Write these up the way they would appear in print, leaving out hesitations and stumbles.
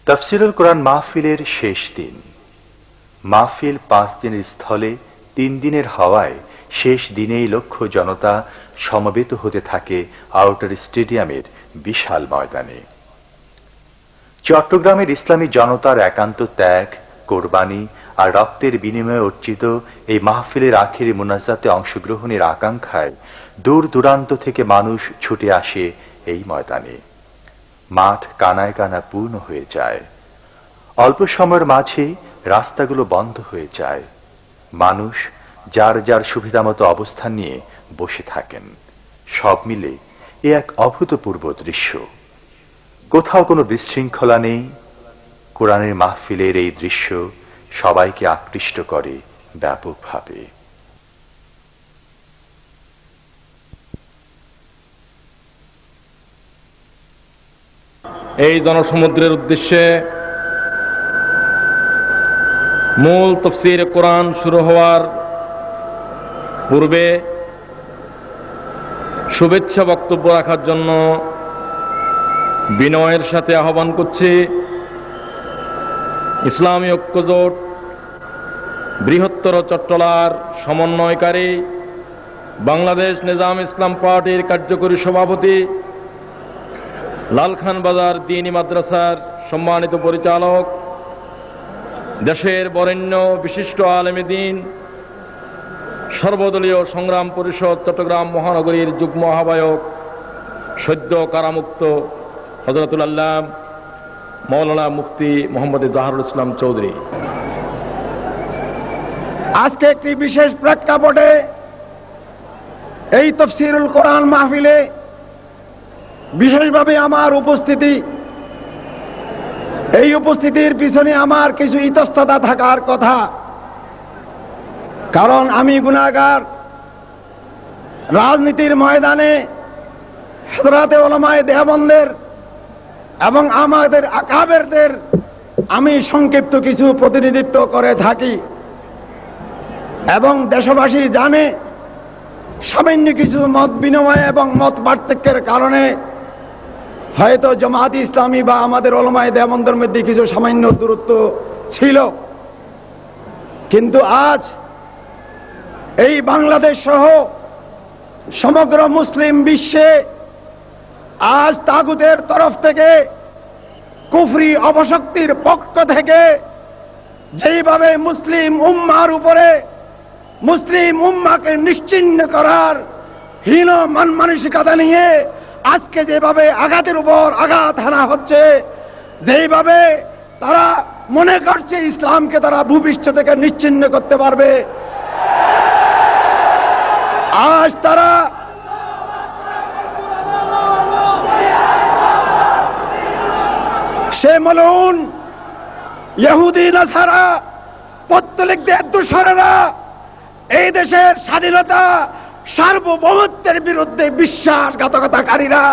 তাফসীরুল কোরআন মাহফিলের শেষ দিন। মাহফিল 5 দিনের স্থলে 3 দিনের হওয়ায় শেষ দিনেই লক্ষ জনতা সমবেত হতে থাকে আউটার স্টেডিয়ামের বিশাল ময়দানে। চট্টগ্রামের ইসলামী জনতার একান্ত ত্যাগ, কোরবানি আর রক্তের বিনিময়ে অর্জিত এই মাহফিলের আখেরি মুনাজাতে অংশগ্রহণের আকাঙ্ক্ষায় দূর দূরান্ত থেকে মানুষ ছুটে আসে এই ময়দানে। মাঠ কানায় কানা পূর্ণ হয়ে যায়। অল্প সময়ের মাঝে রাস্তাগুলো বন্ধ হয়ে যায়। মানুষ যার যার সুবিধামতো অবস্থান নিয়ে বসে থাকেন। সব মিলে এ এক অভূতপূর্ব দৃশ্য। কোথাও কোনো বিশৃঙ্খলা নেই। কোরআনের মাহফিলের এই দৃশ্য সবাইকে আকৃষ্ট করে ব্যাপকভাবে। এই জনসমুদ্রের উদ্দেশ্যে মূল তাফসীর কোরআন শুরু হওয়ার পূর্বে শুভেচ্ছা বক্তব্য রাখার জন্য বিনয়ের সাথে আহ্বান করছি ইসলামী ঐক্যজোট বৃহত্তর চট্টলার সমন্বয়কারী বাংলাদেশ নিজাম ইসলাম পার্টির কার্যকরী সভাপতি, লালখান বাজার দ্বীনি মাদ্রাসার সম্মানিত পরিচালক, দেশের বরেণ্য বিশিষ্ট আলেমে দ্বীন, সর্বদলীয় সংগ্রাম পরিষদ চট্টগ্রাম মহানগরীর যুগ্ম আহ্বায়ক, সদ্য কারামুক্ত হযরতুল আল্লাহ মাওলানা মুফতি মোহাম্মদ জাহারুল ইসলাম চৌধুরী। আজকে একটি বিশেষ প্রেক্ষাপটে এই তাফসীরুল কোরআন মাহফিলে বিশেষভাবে আমার উপস্থিতি, এই উপস্থিতির পিছনে আমার কিছু ইতস্ততা থাকার কথা। কারণ আমি গুনাহগার। রাজনীতির ময়দানে হযরতে উলামায়ে দেওবন্দের এবং আমাদের আকাবেরদের আমি সংক্ষিপ্ত কিছু প্রতিনিধিত্ব করে থাকি এবং দেশবাসী জানে সামান্য কিছু মত বিনিময় এবং মত পার্থক্যের কারণে হয়তো জামায়াত ইসলামী বা আমাদের উলামায়ে দেওবন্দের মধ্যে কিছু সামান্য দূরত্ব ছিল, কিন্তু আজ এই বাংলাদেশ সহ সমগ্র মুসলিম বিশ্বে আজ তাগুতের তরফ থেকে, কুফরি অপশক্তির পক্ষ থেকে যেইভাবে মুসলিম উম্মার উপরে, মুসলিম উম্মাকে নিশ্চিহ্ন করার হীন মান মানসিকতা নিয়ে আজকে যেভাবে আঘাতের উপর আঘাত হানা হচ্ছে, যেইভাবে তারা মনে করছে ইসলামকে তারা ভূপৃষ্ঠ থেকে নিশ্চিহ্ন করতে পারবে, আজ তারা সে মলউন ইহুদি নাসারা পত্তলিকদের দোসরেরা এই দেশের স্বাধীনতা সার্বভৌমত্বের বিরুদ্ধে বিশ্বাসঘাতকতাকারীরা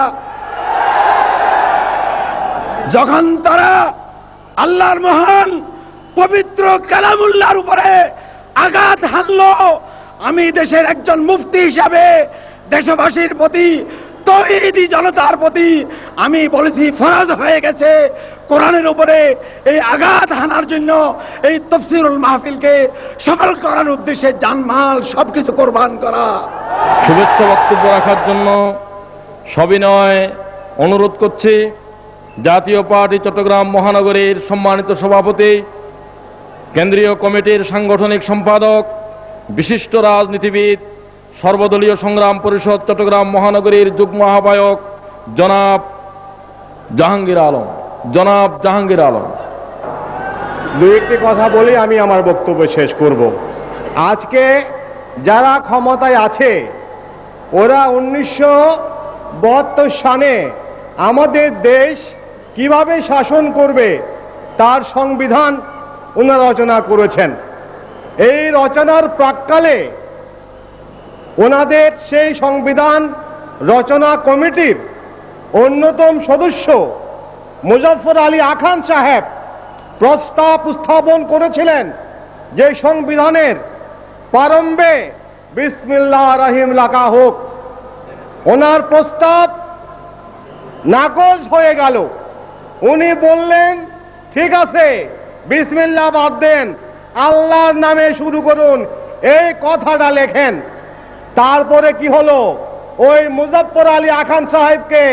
যখন তারা আল্লাহর মহান পবিত্র কালামুল্লাহর উপরে আঘাত হানলো, আমি দেশের একজন মুফতি হিসাবে দেশবাসীর প্রতি, তৌহিদি জনতার প্রতি আমি বলেছি ফরজ হয়ে গেছে কোরআনের উপরে এই আঘাত হানার জন্য এই তাফসীরুল মাহফিলকে সফল করার উদ্দেশ্যে জানমাল সবকিছু কোরবান করা। শুভেচ্ছা বক্তব্য রাখার জন্য সবিনয় অনুরোধ করছি জাতীয় পার্টি চট্টগ্রাম মহানগরীর সম্মানিত সভাপতি, কেন্দ্রীয় কমিটির সাংগঠনিক সম্পাদক, বিশিষ্ট রাজনীতিবিদ, সর্বদলীয় সংগ্রাম পরিষদ চট্টগ্রাম মহানগরীর যুগ্ম আহ্বায়ক জনাব জাহাঙ্গীর আলম। দু একটি কথা বলে আমি আমার বক্তব্য শেষ করব। আজকে যারা ক্ষমতায় আছে ওরা 1972 সালে আমাদের দেশ কিভাবে শাসন করবে তার সংবিধান ওনারা রচনা করেছেন। এই রচনার প্রাক্কালে ওনাদের সেই সংবিধান রচনা কমিটির অন্যতম সদস্য মুজফফর আলী আখান সাহেব প্রস্তাব উত্থাপন করেছিলেন যে সংবিধানের প্রারম্ভে বিসমিল্লাহির রহিম লেখা হোক। ওনার প্রস্তাব নাকচ হয়ে গেল। উনি বললেন ঠিক আছে, বিসমিল্লাহ বাদ দেন, আল্লাহর নামে শুরু করুন, এই কথাটা লেখেন। তারপরে কি হলো? ওই মুজফফর আলী আখান সাহেবকে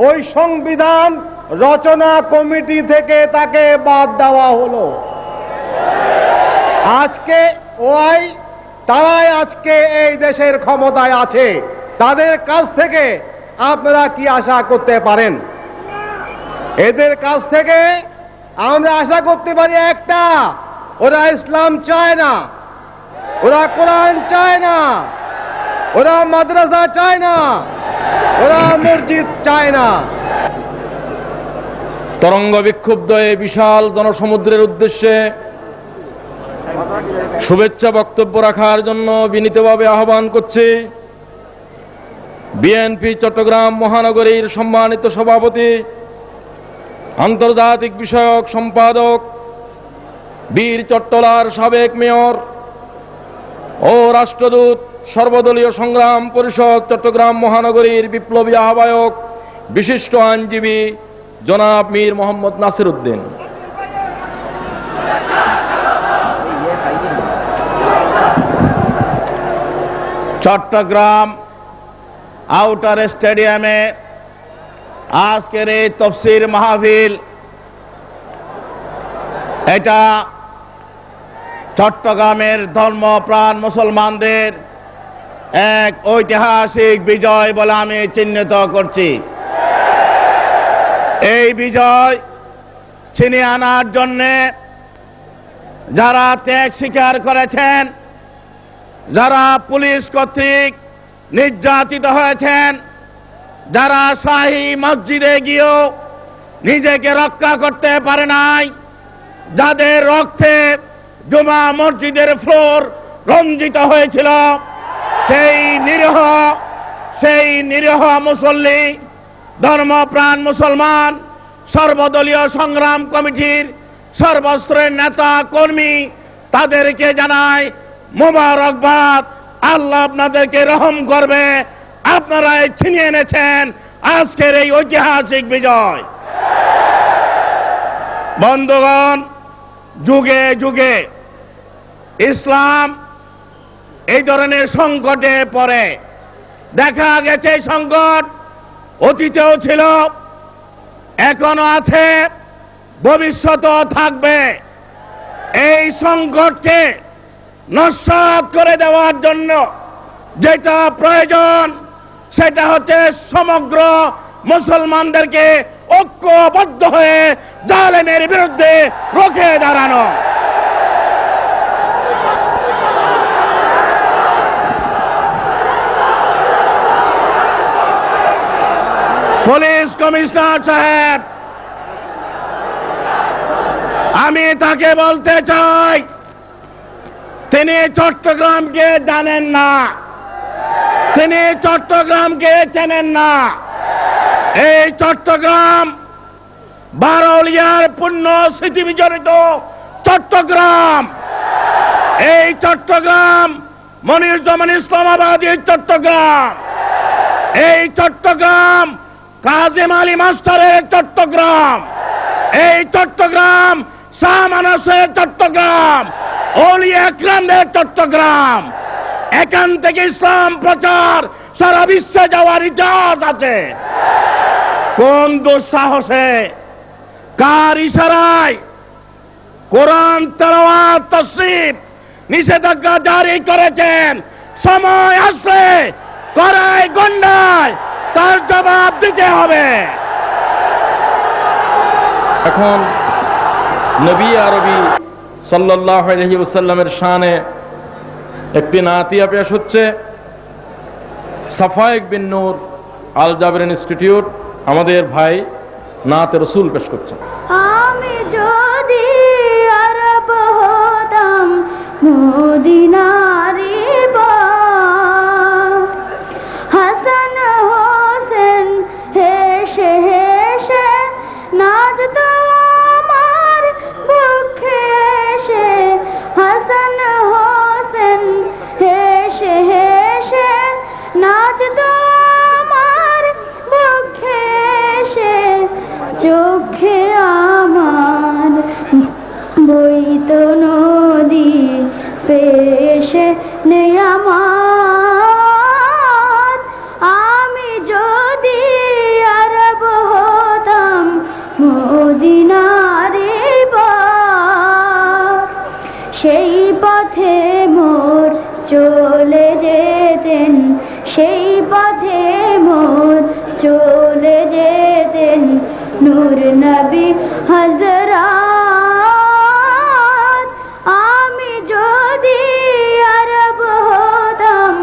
ওই সংবিধান রচনা কমিটি থেকে তাকে বাদ দেওয়া হলো। আজকে তারাই আজকে এই দেশের ক্ষমতায় আছে। তাদের কাছ থেকে আপনারা কি আশা করতে পারেন? এদের কাছ থেকে আমরা আশা করতে পারি একটা, ওরা ইসলাম চায় না, ওরা কোরআন চায় না, ওরা মাদ্রাসা চায় না, ওরা মসজিদ চায় না। তরঙ্গ বিক্ষুব্ধ এই বিশাল জনসমুদ্রের উদ্দেশ্যে শুভেচ্ছা বক্তব্য রাখার জন্য বিনীতভাবে আহ্বান করছি বিএনপি চট্টগ্রাম মহানগরীর সম্মানিত সভাপতি, আন্তর্জাতিক বিষয়ক সম্পাদক, বীর চট্টলার সাবেক মেয়র ও রাষ্ট্রদূত, সর্বদলীয় সংগ্রাম পরিষদ চট্টগ্রাম মহানগরীর বিপ্লবী আহ্বায়ক, বিশিষ্ট আইনজীবী জনাব মীর মোহাম্মদ নাসির উদ্দিন, চট্টগ্রাম আউটার স্টেডিয়ামে আজকের এই তফসির মাহফিল, এটা চট্টগ্রামের ধর্মপ্রাণ মুসলমানদের এক ঐতিহাসিক বিজয় বলে আমি চিহ্নিত করছি। এই বিজয় ছিনিয়ে আনার জন্যে যারা ত্যাগ স্বীকার করেছেন, যারা পুলিশ কর্তৃক নির্যাতিত হয়েছেন, যারা শাহী মসজিদে গিয়েও নিজেকে রক্ষা করতে পারে নাই, যাদের রক্তে জুমা মসজিদের ফ্লোর রঞ্জিত হয়েছিল, সেই নিরীহ মুসল্লি, ধর্মপ্রাণ মুসলমান, সর্বদলীয় সংগ্রাম কমিটির সর্বস্তরের নেতা কর্মী, তাদেরকে জানায় মোবারকবাদ। আল্লাহ আপনাদেরকে রহম করবে, আপনারা ছিনিয়ে এনেছেন আজকের এই ঐতিহাসিক বিজয়। বন্ধুগণ, যুগে যুগে ইসলাম এই ধরনের সংকটে পড়ে। দেখা গেছে এই সংকট অতীতেও ছিল, এখনো আছে, ভবিষ্যতেও থাকবে। এই সংকটকে নস্যাৎ করে দেওয়ার জন্য যেটা প্রয়োজন সেটা হচ্ছে সমগ্র মুসলমানদেরকে ঐক্যবদ্ধ হয়ে জালেমের বিরুদ্ধে রুখে দাঁড়ানো। পুলিশ কমিশনার সাহেব, আমি তাকে বলতে চাই, তিনি চট্টগ্রামকে জানেন না, তিনি চট্টগ্রামকে চেনেন না। এই চট্টগ্রাম বারোলিয়ার পুণ্য স্মৃতি বিজড়িত চট্টগ্রাম, এই চট্টগ্রাম মনিরুজ্জামান ইসলামাবাদীর চট্টগ্রাম, এই চট্টগ্রাম কাজেম আলী মাস্টারের চট্টগ্রাম, এই চট্টগ্রাম শাহ মানসের চট্টগ্রাম, ওলিয়া আকরামদের চট্টগ্রাম। এখান থেকে ইসলাম প্রচার সারা বিশ্বে যাওয়ার ইতিহাস আছে। কোন দুঃসাহসে, কার ইশারায় কোরআন তেলাওয়াত তাফসীর নিষেধাজ্ঞা জারি করেছেন? সময় আসলে কড়াই গন্ডায় তার জবাব দিতে হবে। এখন নবী আরবি সাল্লাল্লাহু আলাইহি ওয়াসাল্লামের শানে একটি নাতিয়া পেশ হচ্ছে। সাফায়েক বিন নূর আল জাবের ইনস্টিটিউট আমাদের ভাই নাতে রসুল পেশ করছেন। আমি যদি আরব হতাম মদিনারি হাসান হোসেন হেসে হেসে নাচতো আমার বুকে এসে, হাসান হোসেন হেসে হেসে নাচতো আমার বুকে এসে, চোখে তো নদী পেশে নেয়ামত আমি যদি আরব হতাম মদিনারে সেই পথে মোর চলে যেতেন সেই পথে মোর চলে যেতেন নূর নবী হযরত আমি যদি আরব হতাম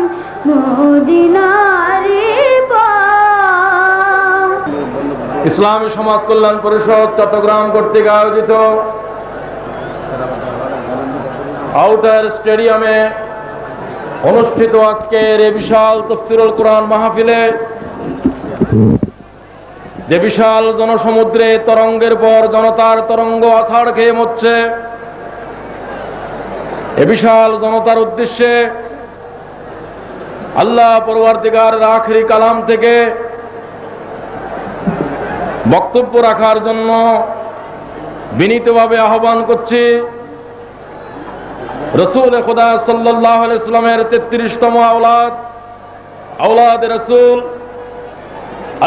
মদিনারে ইসলামী সমাজ কল্যাণ পরিষদ চট্টগ্রাম কর্তৃক আয়োজিত আউটার স্টেডিয়ামে অনুষ্ঠিত আজকের এই বিশাল তাফসীরুল কোরআন মাহফিলে যে বিশাল জনসমুদ্রে তরঙ্গের পর জনতার তরঙ্গ আছাড় খেয়ে মরছে, এ বিশাল জনতার উদ্দেশ্যে আল্লাহ পরওয়ারদিগারের আখিরি কালাম থেকে বক্তব্য রাখার জন্য বিনীতভাবে আহ্বান করছি রাসূল খুদা সাল্লাল্লাহু আলাইহি ওয়াসাল্লামের 33তম আওলাদ রাসূল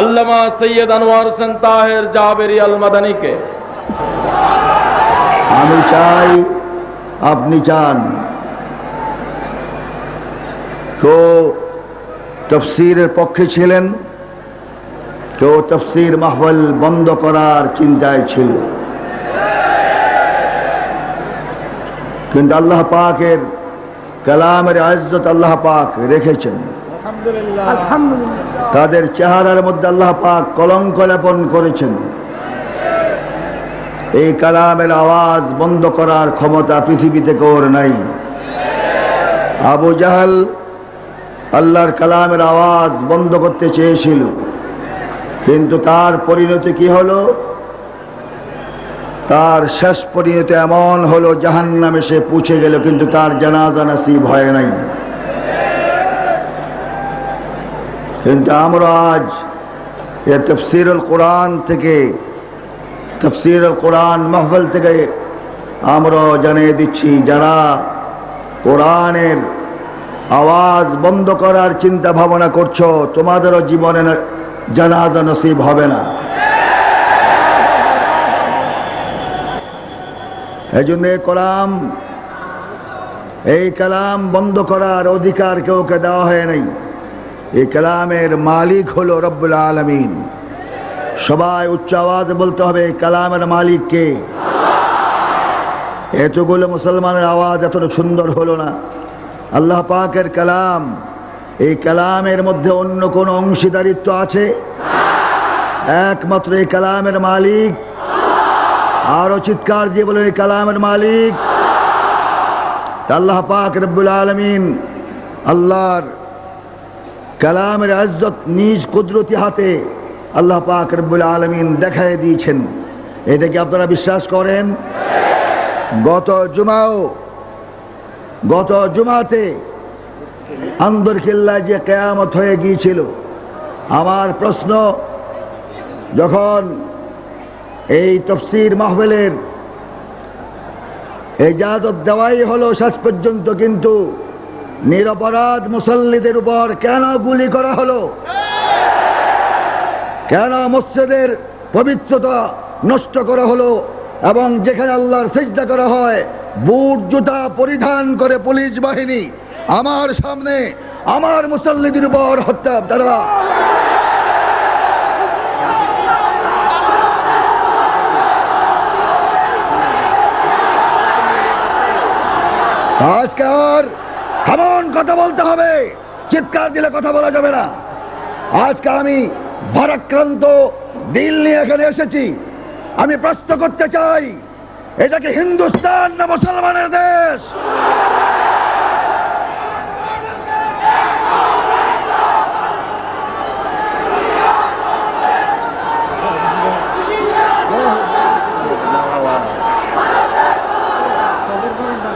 আল্লামা সৈয়দ আনোয়ার হোসেন তাহের জাবেরি আল মাদানীকে। আমি চাই, আপনি চান, কেউ তাফসীরের পক্ষে ছিলেন, কেউ তাফসীর মাহফিল বন্ধ করার চিন্তায় ছিল, কিন্তু আল্লাহ পাকের কালামের ইজ্জত আল্লাহ পাক রেখেছেন। তাদের চেহারার মধ্যে আল্লাহ পাক কলঙ্ক লেপন করেছেন। এই কালামের আওয়াজ বন্ধ করার ক্ষমতা পৃথিবীতে কারোর নাই। আবু জাহল আল্লাহর কালামের আওয়াজ বন্ধ করতে চেয়েছিল, কিন্তু তার পরিণতি কি হলো? তার শেষ পরিণতি এমন হলো জাহান্নামে সে পৌঁছে গেল, কিন্তু তার জানাজা নসিব হয় নাই। কিন্তু আমরা আজ এই তাফসীরুল কোরআন থেকে, তাফসীরুল কোরআন মাহফিল থেকে আমরা জানিয়ে দিচ্ছি, যারা কোরআনের আওয়াজ বন্ধ করার চিন্তা ভাবনা করছো, তোমাদেরও জীবনে জানাজা নসিব হবে না। এই জন্য এই কালাম বন্ধ করার অধিকার কেউকে দেওয়া হয় নাই। এই কালামের মালিক হলো রব্বুল আলামিন। সবাই উচ্চ আওয়াজে বলতে হবে, কালামের মালিক কে? এতগুলো মুসলমানের আওয়াজ এত সুন্দর হলো না। আল্লাহ পাকের কালাম, এই কালামের মধ্যে অন্য কোন অংশীদারিত্ব আছে? একমাত্র এই কালামের মালিক। আরো চিৎকার দিয়ে বলেন, এই কালামের মালিক আল্লাহ পাক রব্বুল আলামিন। আল্লাহর কালামের ইজ্জত নিজ কুদরতি হাতে আল্লাহ পাক রব্বুল আলামিন দেখায় দিয়েছেন। এটা কি আপনারা বিশ্বাস করেন? গত জুমাতে আন্দরকিল্লায় যে কিয়ামত হয়ে গিয়েছিল, আমার প্রশ্ন, যখন এই তাফসীর মাহফিলের ইজাজত দেওয়াই হলো শেষ পর্যন্ত, কিন্তু নিরপরাধ মুসল্লিদের উপর কেন গুলি করা হলো? কেন মসজিদের পবিত্রতা নষ্ট করা হলো? এবং যেখানে আল্লাহর সিজদা করা হয়, বুট জুতা পরিধান করে পুলিশ বাহিনী আমার সামনে আমার মুসল্লিদের উপর হত্যা দ্বারা আজকে আর এমন কথা বলতে হবে, চিৎকার দিলে কথা বলা যাবে না। আজকে আমি ভারাক্রান্ত দিল নিয়ে এখানে এসেছি। আমি প্রশ্ন করতে চাই, এটা কি হিন্দুস্তান না মুসলমানের দেশ?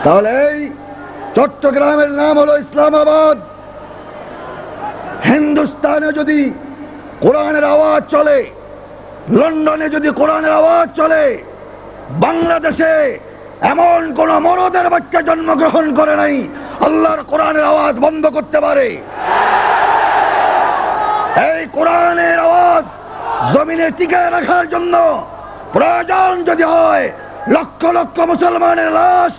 তাহলে এই চট্টগ্রামের নাম হলো ইসলামাবাদ। হিন্দুস্তানে যদি কোরআনের আওয়াজ চলে, লন্ডনে যদি কোরআনের আওয়াজ চলে, বাংলাদেশে এমন কোন মরদের বাচ্চা জন্মগ্রহণ করে নাই আল্লাহর কোরআনের আওয়াজ বন্ধ করতে পারে। এই কোরআনের আওয়াজ জমিনে টিকায় রাখার জন্য প্রয়োজন যদি হয় লক্ষ লক্ষ মুসলমানের লাশ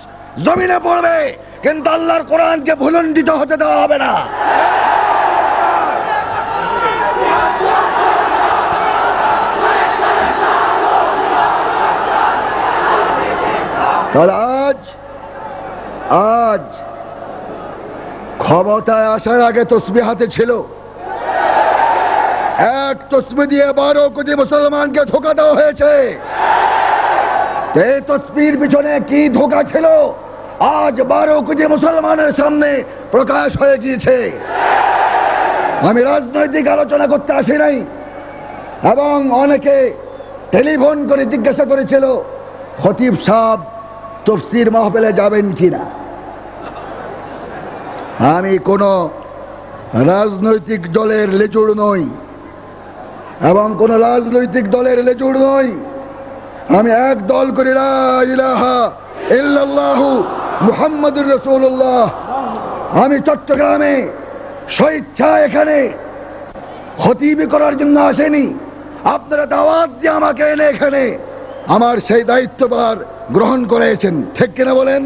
জমিনে পড়বে, কিন্তু আল্লাহর কোরআনকে ভুলণ্ডিত হতে দেওয়া হবে না। তাহলে আজ ক্ষমতায় আসার আগে তসবিহ হাতে ছিল, এক তসবিহ দিয়ে 12 কোটি মুসলমানকে ধোঁকা দেওয়া হয়েছে। এই তসবির পিছনে কি ধোঁকা ছিল আজ 12 কোটি মুসলমানের সামনে প্রকাশ হয়ে গিয়েছে। আমি রাজনৈতিক আলোচনা করতে আসি নাই, এবং অনেকে টেলিফোন করে জিজ্ঞাসা করেছিল খতিব সাহেব তফসির মাহফিলে যাবেন কিনা। আমি কোন রাজনৈতিক দলের লেজুড় নই এবং কোন রাজনৈতিক দলের লেজুড় নই। আমি এক দল করি, লা ইলাহা ইল্লাল্লাহু মুহাম্মাদুর রাসূলুল্লাহ। আমি চট্টগ্রামে স্বেচ্ছায় এখানে খতিবি করার জন্য আসেনি, আপনারা দাওয়াত দিয়ে আমাকে এনে এখানে আমার সেই দায়িত্বভার গ্রহণ করেছেন, ঠিক কিনা বলেন?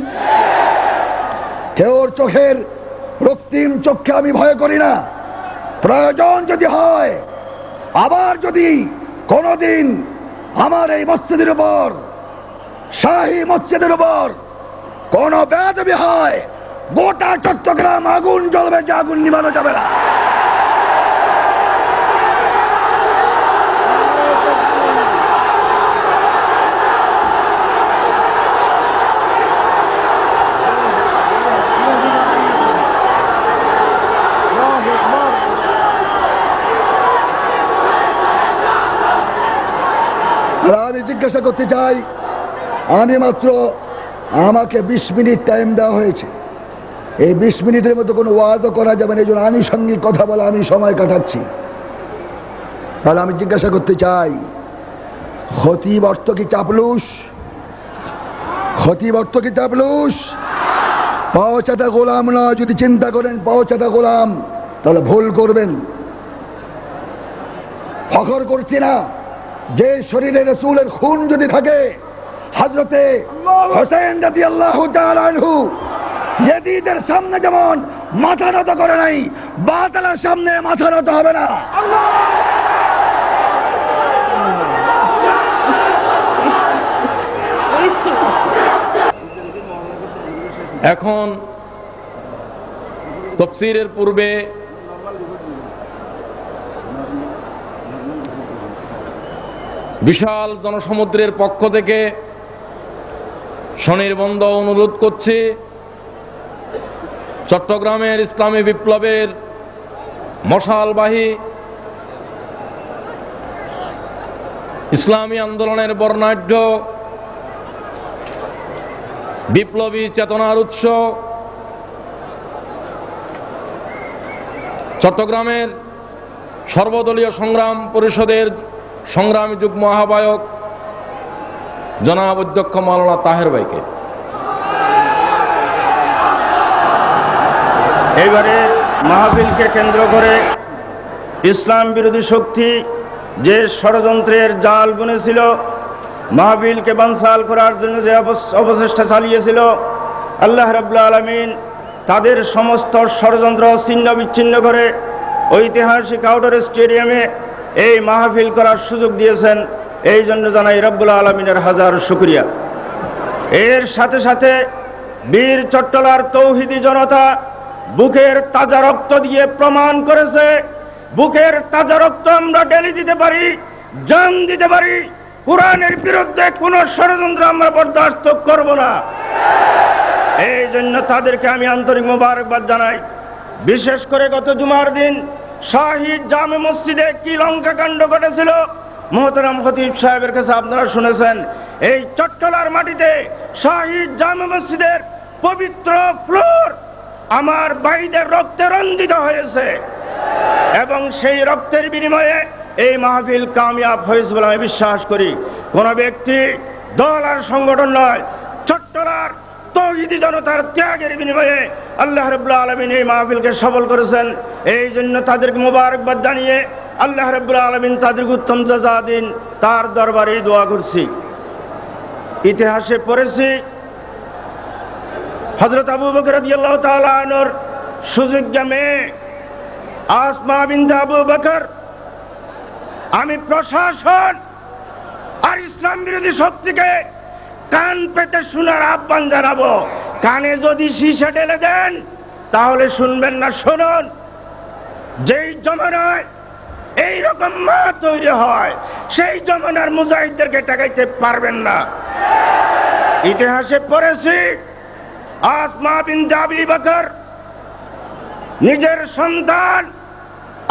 কেউর চোখের রক্তিম চোখে আমি ভয় করি না। প্রয়োজন যদি হয়, আবার যদি কোনদিন আমার এই মসজিদের উপর, শাহী মসজিদের উপর কোন বেয়াদবি হয়, গোটা চট্টগ্রাম আগুন জ্বলবে, যে আগুন নিভানো যাবে না। আমি জিজ্ঞাসা করতে চাই, আমি মাত্র আমাকে 20 মিনিট টাইম দেওয়া হয়েছে। এই 20 মিনিটের মধ্যে কোনো ওয়াদও করা যাবে না, এই জন্য আনুষঙ্গিক কথা বলে আমি সময় কাটাচ্ছি। তাহলে আমি জিজ্ঞাসা করতে চাই, খতিব অর্থ কি চাপলুস? খতিব অর্থ কি চাপলুস? পাওচাটা গোলাম না। যদি চিন্তা করেন পাওচাটা গোলাম, তাহলে ভুল করবেন। ফখর করছি না, যে শরীরে রাসূলের খুন যদি থাকে, হযরতে হোসেন রাদিয়াল্লাহু তাআলা আনহু ইয়াজিদের সামনে যেমন মাথা নত করে নাই, বাতিলের সামনে মাথা নত হবে না। এখন তাফসীরের পূর্বে বিশাল জনসমুদ্রের পক্ষ থেকে স্বনির্বন্ধ অনুরোধ করছি, চট্টগ্রামের ইসলামী বিপ্লবের মশালবাহী ইসলামী আন্দোলনের বর্ণাঢ্য বিপ্লবী চেতনার উৎস, চট্টগ্রামের সর্বদলীয় সংগ্রাম পরিষদের সংগ্রামী যুগ্ম আহ্বায়ক জনাব অধ্যক্ষ মাওলানা তাহের ভাইকে এইবারে মাহফিলকে কেন্দ্র করে ইসলাম বিরোধী শক্তি যে ষড়যন্ত্রের জাল বুনেছিল, মাহফিলকে বানচাল করার জন্য যে অপচেষ্টা চালিয়েছিল, আল্লাহ রাব্বুল আলামিন তাদের সমস্ত ষড়যন্ত্র ছিন্ন বিচ্ছিন্ন করে ঐতিহাসিক আউটডোর স্টেডিয়ামে এই মাহফিল করার সুযোগ দিয়েছেন। এই জন্য জানাই রব্বুল আলামিনের হাজার শুকরিয়া। এর সাথে সাথে বীর চট্টলার তৌহিদি জনতা বুকের তাজা রক্ত দিয়ে প্রমাণ করেছে, বুকের তাজা রক্ত আমরা ঢেলে দিতে পারি, জান দিতে পারি। কোরআনের বিরুদ্ধে কোন ষড়যন্ত্র আমরা বরদাস্ত করব না। এই জন্য তাদেরকে আমি আন্তরিক মোবারকবাদ জানাই। বিশেষ করে গত জুমার দিন শাহী জামে মসজিদে কি লঙ্কাকাণ্ড ঘটেছিল, মোহতারাম খতিব সাহেবের কাছে আপনারা শুনেছেন। এই চট্টলার মাটিতে শাহী জামে মসজিদের পবিত্র ফ্লোর আমার ভাইদের রক্তে রঞ্জিত হয়েছে, এবং সেই রক্তের বিনিময়ে এই মাহফিল কামিয়াব হয়েছে বলে আমি বিশ্বাস করি। কোন ব্যক্তি, দল আর সংগঠন নয়, চলার তৌহিদি জনতার ত্যাগের বিনিময়ে আল্লাহ রাব্বুল আলামিন এই মাহফিলকে সফল করেছেন। এই জন্য তাদেরকে মোবারকবাদ জানিয়ে আল্লাহ রাব্বুল আলামিন তাদেরকে উত্তম জাযা দিন, তার দরবারে দোয়া করছি। ইতিহাসে পড়েছি হযরত আবু বকর রাদিয়াল্লাহু তাআলা আনহুর সুযোগ্য মেয়ে আসমা বিনতে আবু বকর, আমি প্রশাসন আর ইসলাম বিরোধী শক্তিকে কান পেতে শোনার আহ্বান জানাবো। কানে যদি সীসা ঢেলে দেন তাহলে শুনবেন না। শুনুন, যেই জমানায় এইরকম মা তৈরি হয় সেই জমানার মুজাহিদদেরকে ঠেকাইতে পারবেন না। ইতিহাসে পড়েছি আসমা বিনতে আবি বকর নিজের সন্তান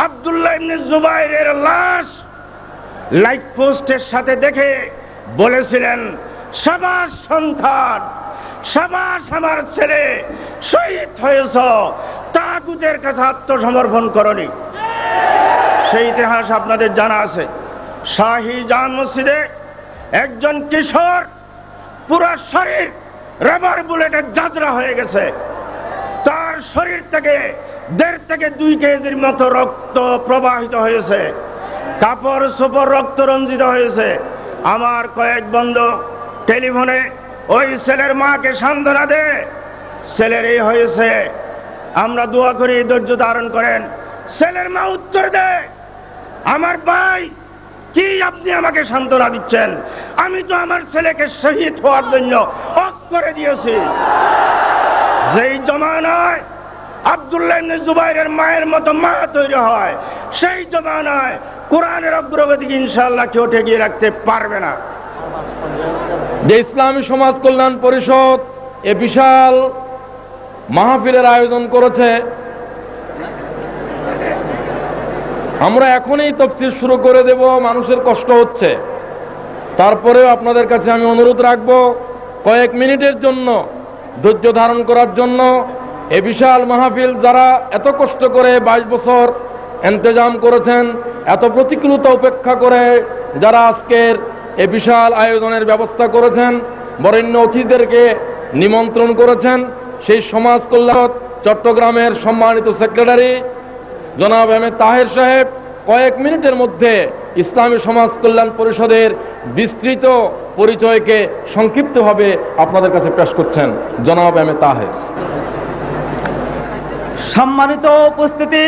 আব্দুল্লাহ ইবনে জুবাইরের লাশ লাইট পোস্টের সাথে দেখে বলেছিলেন, সাবাস সন্তান, সাবাস আমার ছেলে, শহীদ হয়েছ, তাগুতের কাছে আত্মসমর্পণ করনি। সেই ইতিহাস আপনাদের জানা আছে। শাহী জাম মসজিদে একজন কিশোর পুরো শরীর রাবার বুলেটের যাত্রা হয়ে গেছে, তার শরীর থেকে 1.5 থেকে 2 কেজির মতো রক্ত প্রবাহিত হয়েছে, কাপড় চোপড় রক্ত রঞ্জিত হয়েছে। আমার কয়েক বন্ধু টেলিফোনে ওই ছেলের মাকে সান্ত্বনা দে, ছেলের এই হয়েছে, আমরা দোয়া করি ধৈর্য ধারণ করেন। ছেলের মা উত্তর দেয়, আমার ভাই কি আপনি আমাকে সান্ত্বনা দিচ্ছেন? আমি তো আমার ছেলেকে শহীদ হওয়ার জন্য হক করে দিয়েছি। যেই জমানায় আব্দুল্লাহ ইবনে জুবাইরের মায়ের মতো মা তৈরি হয়, সেই জমানায় কোরআনের অগ্রগতিকে ইনশাআল্লাহ কেউ ঠেকিয়ে রাখতে পারবে না। যে ইসলামী সমাজ কল্যাণ পরিষদ এ বিশাল মাহফিলের আয়োজন করেছে, আমরা এখনই তাফসীর শুরু করে দেব। মানুষের কষ্ট হচ্ছে, তারপরেও আপনাদের কাছে আমি অনুরোধ রাখব কয়েক মিনিটের জন্য ধৈর্য ধারণ করার জন্য। এ বিশাল মাহফিল যারা এত কষ্ট করে 22 বছর ইন্তজাম করেছেন, এত প্রতিকূলতা উপেক্ষা করে যারা আজকের এ বিশাল আয়োজনের ব্যবস্থা করেছেন, বরেণ্য অতিথিদেরকে নিমন্ত্রণ করেছেন, সেই সমাজ কল্যাণ চট্টগ্রামের সম্মানিত সেক্রেটারি জনাব এম এ তাহের সাহেব কয়েক মিনিটের মধ্যে ইসলামী সমাজ কল্যাণ পরিষদের বিস্তৃত পরিচয়কে সংক্ষিপ্তভাবে আপনাদের কাছে পেশ করছেন জনাব এম এ তাহের। সম্মানিত উপস্থিতি,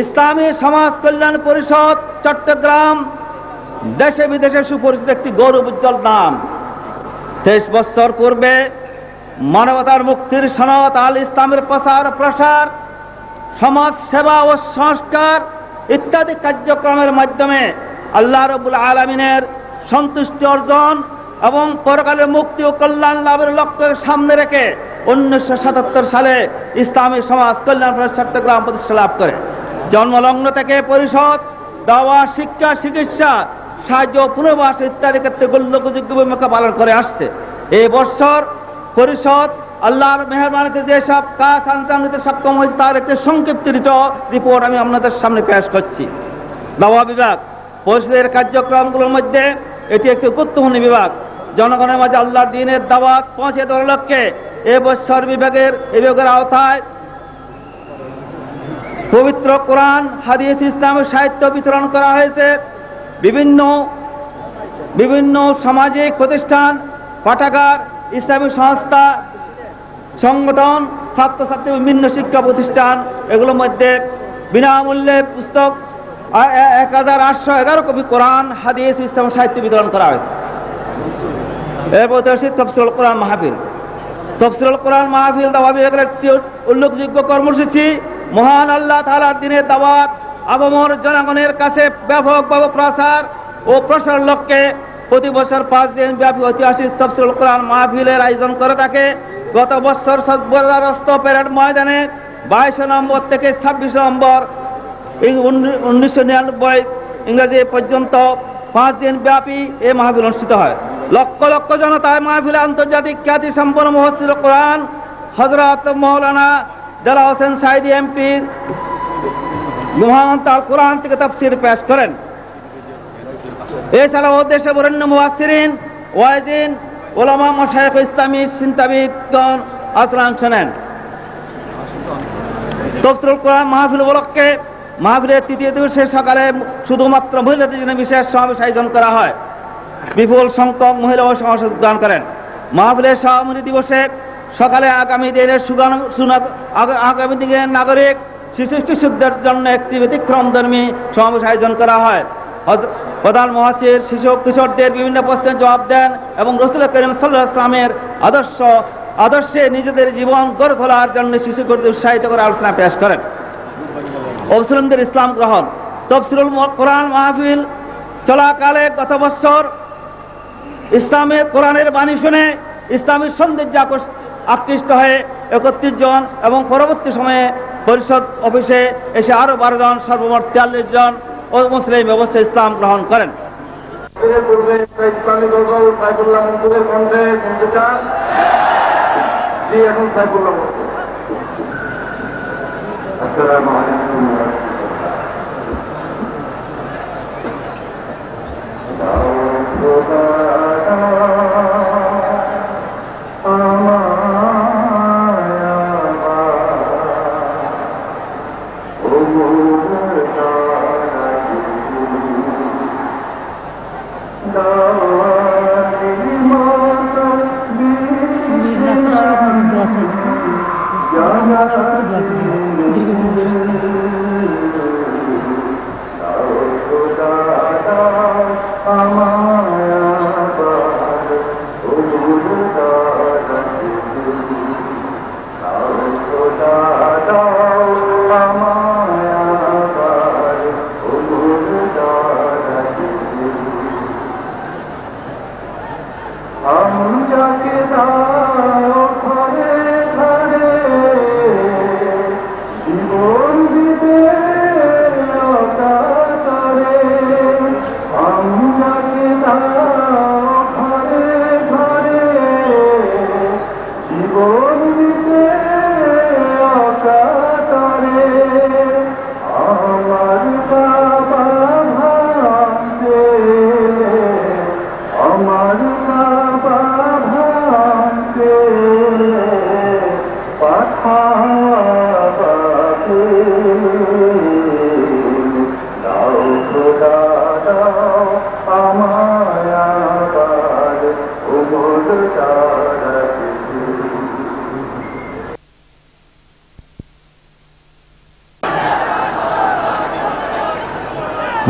ইসলামী সমাজ কল্যাণ পরিষদ চট্টগ্রাম দেশে বিদেশে সুপরিচিত একটি গৌরব উজ্জ্বল নাম। 23 বছর পূর্বে মানবতার মুক্তির সনদ আল ইসলামের প্রচার প্রসার, সমাজ সেবা ও সংস্কার ইত্যাদি কার্যক্রমের মাধ্যমে আল্লাহ রাব্বুল আলামিনের সন্তুষ্টি অর্জন এবং পরকালের মুক্তি ও কল্যাণ লাভের লক্ষ্যকে সামনে রেখে 1977 সালে ইসলামী সমাজ কল্যাণ পরিষদ চট্টগ্রাম প্রতিষ্ঠা লাভ করে। জন্মলগ্ন থেকে পরিষদ দাওয়া, শিক্ষা, চিকিৎসা, সাহায্য, পুনর্বাস ইত্যাদি ক্ষেত্রে উল্লেখযোগ্য ভূমিকা পালন করে আসছে। এই বছর পরিষদ আল্লাহর মেহরবানিতে যেসব কাজ আনতে সক্ষম হয়েছে তার একটি সংক্ষিপ্ত রিপোর্ট আমি আপনাদের সামনে পেশ করছি। দাওয়া বিভাগ পরিষদের কার্যক্রমগুলোর মধ্যে এটি একটি গুরুত্বপূর্ণ বিভাগ। জনগণের মাঝে আল্লাহর দ্বীনের দাওয়াত পৌঁছে দেওয়ার লক্ষ্যে এবছর বিভাগের আওতায় পবিত্র কোরআন, হাদিস, ইসলামের সাহিত্য বিতরণ করা হয়েছে। বিভিন্ন সামাজিক প্রতিষ্ঠান, পাঠাগার, ইসলামী সংস্থা, সংগঠন, ছাত্রছাত্রী, বিভিন্ন শিক্ষা প্রতিষ্ঠান, এগুলোর মধ্যে বিনামূল্যে পুস্তক 1811 কপি কোরআন, হাদিস, ইসলাম সাহিত্য বিতরণ করা হয়েছে। এরপর তফসিরুল কোরআন মাহফিল। তফসিরুল কোরআন মাহফিল দাওয়া বিভাগের একটি উল্লেখযোগ্য কর্মসূচি। মহান আল্লাহ তাআলার দ্বীনের দাওয়াত আপামর জনগণের কাছে ব্যাপকভাবে প্রচার ও প্রসারের লক্ষ্যে প্রতি বছর 5 দিন ব্যাপী ঐতিহাসিক তফসিরুল কোরআন মাহফিলের আয়োজন করে থাকে। গত বছর সদবরাস্ত প্যারেড ময়দানে 22 নভেম্বর থেকে 26 নভেম্বর 1999 ইংরেজি পর্যন্ত 5 দিন ব্যাপী এই মাহফিল অনুষ্ঠিত হয়। লক্ষ লক্ষ জনতা মাহফিলে আন্তর্জাতিক খ্যাতি সম্পন্ন মুফাসসির কোরআন হযরত মাওলানা দেলাওয়ার হোসেন সাঈদী এমপি মহান তাআলা কোরআন থেকে তাফসীর পেশ করেন। এছাড়াও দেশে বরেণ্য মুফাসসিরিন, ওয়াইজিন, ওলামা মাশায়েখ ইসলামী চিন্তাবিদগণ অংশ নেন। তাফসীরুল কোরআন মাহফিল উপলক্ষে মাহফিলের তৃতীয় দিবসে সকালে শুধুমাত্র মহিলাদের জন্য বিশেষ সমাবেশ আয়োজন করা হয়। বিপুল সংখ্যক মহিলা ও সমাবেশ উদ্বোধন করেন। মাহফিলের সমাপনী দিবসে সকালে আগামী দিনের নাগরিক শিশু কিশোরদের জন্য একটি ব্যতিক্রমধর্মী সমাবেশ আয়োজন করা হয়। প্রধান মুহাসির শিশু কিশোরদের বিভিন্ন প্রশ্নের জবাব দেন এবং রাসূল করিম সাল্লাল্লাহু আলাইহি ওয়াসাল্লামের আদর্শে নিজেদের জীবন গড়ে তোলার জন্য শিশুদের উৎসাহিত করে আলোচনা পেশ করেন। মুসলিমদের ইসলাম গ্রহণ। তাফসীরুল কোরআন মাহফিল চলাকালে গত বছর ইসলামের কোরআনের বাণী শুনে ইসলামের সৌন্দর্যে আকৃষ্ট হয়ে 31 জন এবং পরবর্তী সময়ে পরিষদ অফিসে এসে আরো 12 জন, সর্বমোট 43 জন ও মুসলিম ব্যবস্থা ইসলাম গ্রহণ করেন।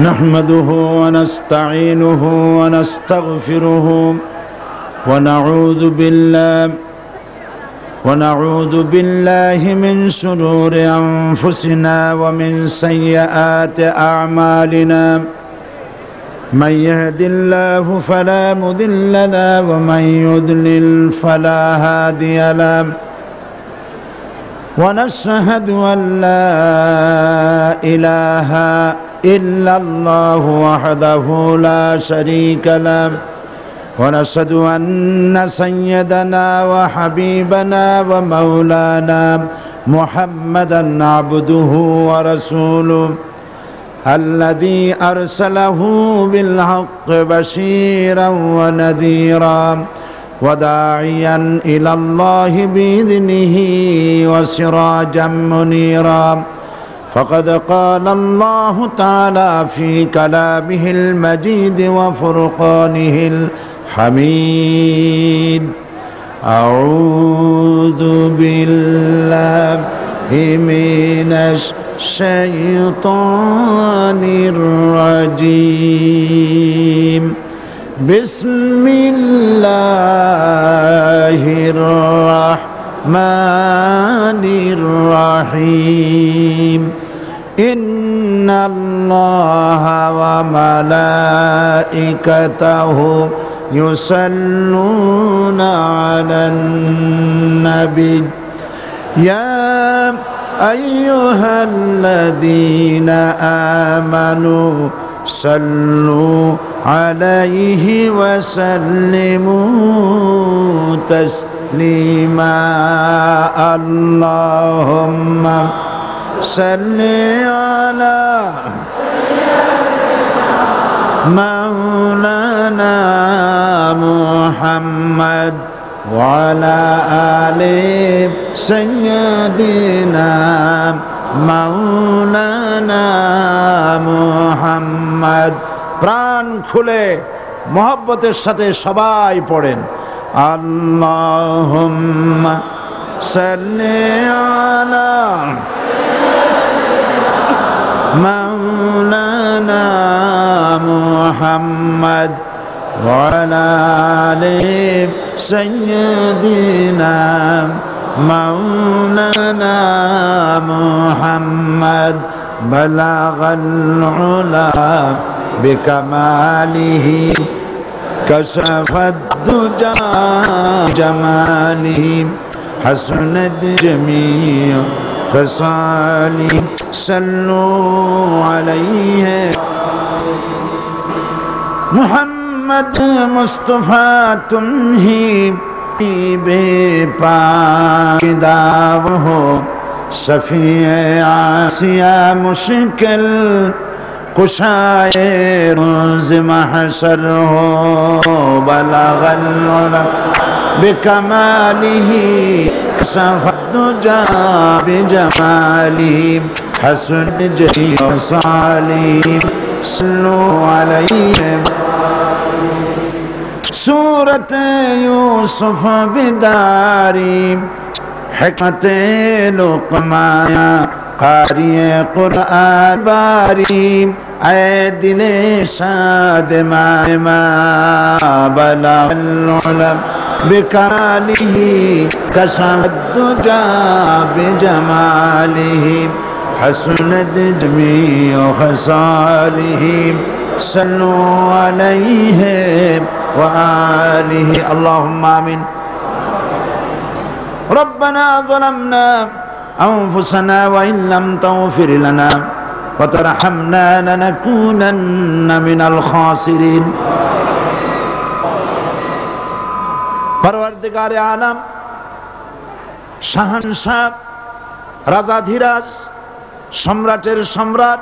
نحمده ونستعينه ونستغفره ونعوذ بالله من شرور أنفسنا ومن سيئات أعمالنا. من يهد الله فلا مضل له ومن يضلل فلا هادي له. ونشهد أن لا إله إلا الله وحده لا شريك له. ونشهد أن سيدنا وحبيبنا ومولانا محمدا عبده ورسوله الذي أرسله بالحق بشيرا ونذيرا وداعيا إلى الله بإذنه وسراجا منيرا. فقد قال الله تعالى في كلامه المجيد وفرقانه الحميد: أعوذ بالله من الشيطان الرجيم. بسم الله الرحمن الرحيم. إن الله وملائكته يصلون على النبي يا أيها الذين آمنوا صلوا عليه وسلموا تسليما. اللهم صل على مولانا محمد وعلى آل سيدنا مولانا محمد। প্রাণ খুলে মহব্বতের সাথে সবাই পড়েন আল্লাহুম্মা সাল্লি আলা مولانا محمد وعلى آل سيدنا مولانا محمد بلغ العلا بكماله كشف الدجى جماله حسنت جميع خصالي صلوا عليه محمد مصطفى تمہی بے پائدہ ہو شفیع آسیہ مشکل کشائے روز محشر ہو بلغ العلا بکمالہ الدجى بجماله حسن جميع خصاله صلوا عليه سورة يوسف بداري حكمة لقمان قاری قرآن باری اے دل شاد ما بلغ العلا بکمالہ کشف الدجى بجماله حسنت جميع خصاله صلوا عليه وآله اللهم آمين ربنا ظلمنا أنفسنا وإن لم تغفر لنا وترحمنا لنكونن من الخاسرين পরওয়ারদিগারে আলম শাহানশাহ রাজাধিরাজ সম্রাটের সম্রাট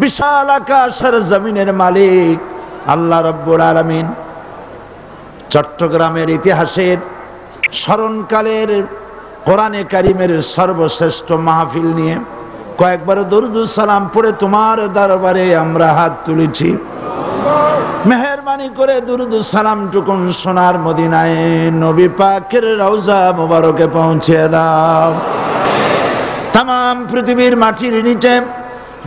বিশাল আকাশের জমিনের মালিক আল্লাহ রব্বুল আলামিন চট্টগ্রামের ইতিহাসের স্মরণকালের কোরআনে কারিমের সর্বশ্রেষ্ঠ মাহফিল নিয়ে কয়েকবার দরুদ সালাম পড়ে তোমার দরবারে আমরা হাত তুলেছি। মেহেরবানি করে দুরুদ সালাম টুকুন সোনার মদিনায় নবী পাকের রওজা মুবারকে পৌঁছে দাও। तमाम পৃথিবীর মাটির নিচে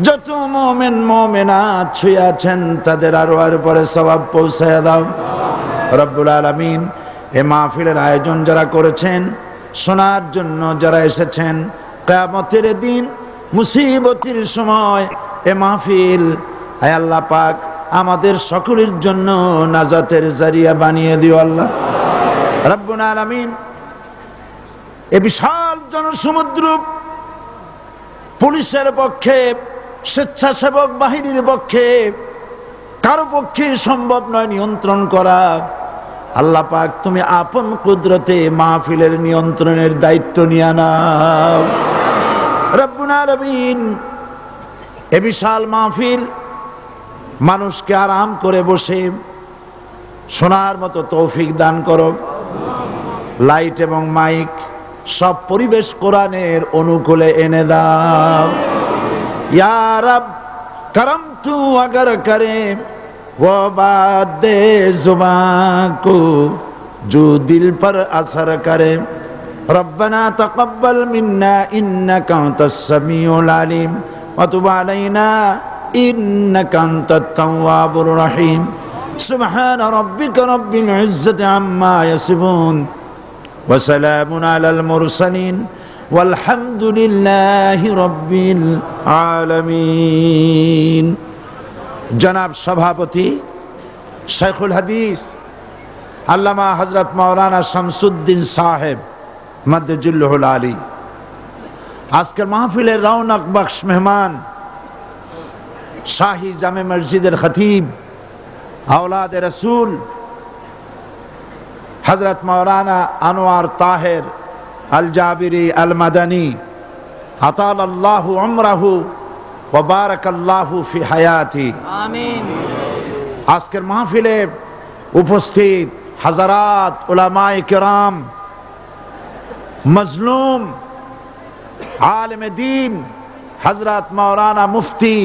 যত মুমিন মুমিনাত শুয়ে আছেন তাদের আরওয়ার উপরে সওয়াব পৌঁছে দাও রব্বুল আলামিন। এই মাহফিলের আয়োজন যারা করেছেন, শোনার জন্য যারা এসেছেন, কিয়ামতের দিন মুসিবতের সময় এই মাহফিল আয় আল্লাহ পাক আমাদের সকলের জন্য নাজাতের জারিয়া বানিয়ে দিও আল্লাহ রব্বুল আলামিন। এই বিশাল জনসমুদ্র পুলিশের পক্ষে, স্বেচ্ছাসেবক বাহিনীর পক্ষে কারো পক্ষে সম্ভব নয় নিয়ন্ত্রণ করা। আল্লাহ পাক তুমি আপন কুদরতে মাহফিলের নিয়ন্ত্রণের দায়িত্ব নিয়ে নাও রব্বুল আলামিন। এ বিশাল মাহফিল মানুষকে আরাম করে বসে শোনার মতো তৌফিক দান করো। লাইট এবং মাইক সব পরিবেশ কোরআনের অনুকূলে এনে দাও ইয়া রব। করম তু अगर करे वो बात दे जुबान को जो दिल पर असर करे। रब्बना तक़ब्बल मिन्ना इन्नका अंतस समीउल अलीम व तुब अलैना इन्नका अंतत तव्वाबुर रहीम। सुब्हान रब्बिका रब्बिल इज्जति अम्मा यसिफून व सलामुन अलल मुरसलीन वल्हम्दुलिल्लाहि रब्बिल आलमीन। जनाब सभापति शेखुल हदीस अल्लामा हजरत मौलाना शमसुद्दीन साहेब मद्दजुल्लुहुल आली, आजकल महफिले रौनक बख्श मेहमान शाही जामे मस्जिद खतीब औलाद रसूल हजरत मौलाना अनवार ताहिर अल जाबिरी अल मदनी अतालल्लाहु उम्रहु व बारकल्लाहु फी हयाती आमीन। आजकेर महफिले উপস্থিত হাজারাত উলামায়ে কেরাম, মজলুম আলেমে দ্বীন হযরত মাওলানা মুফতি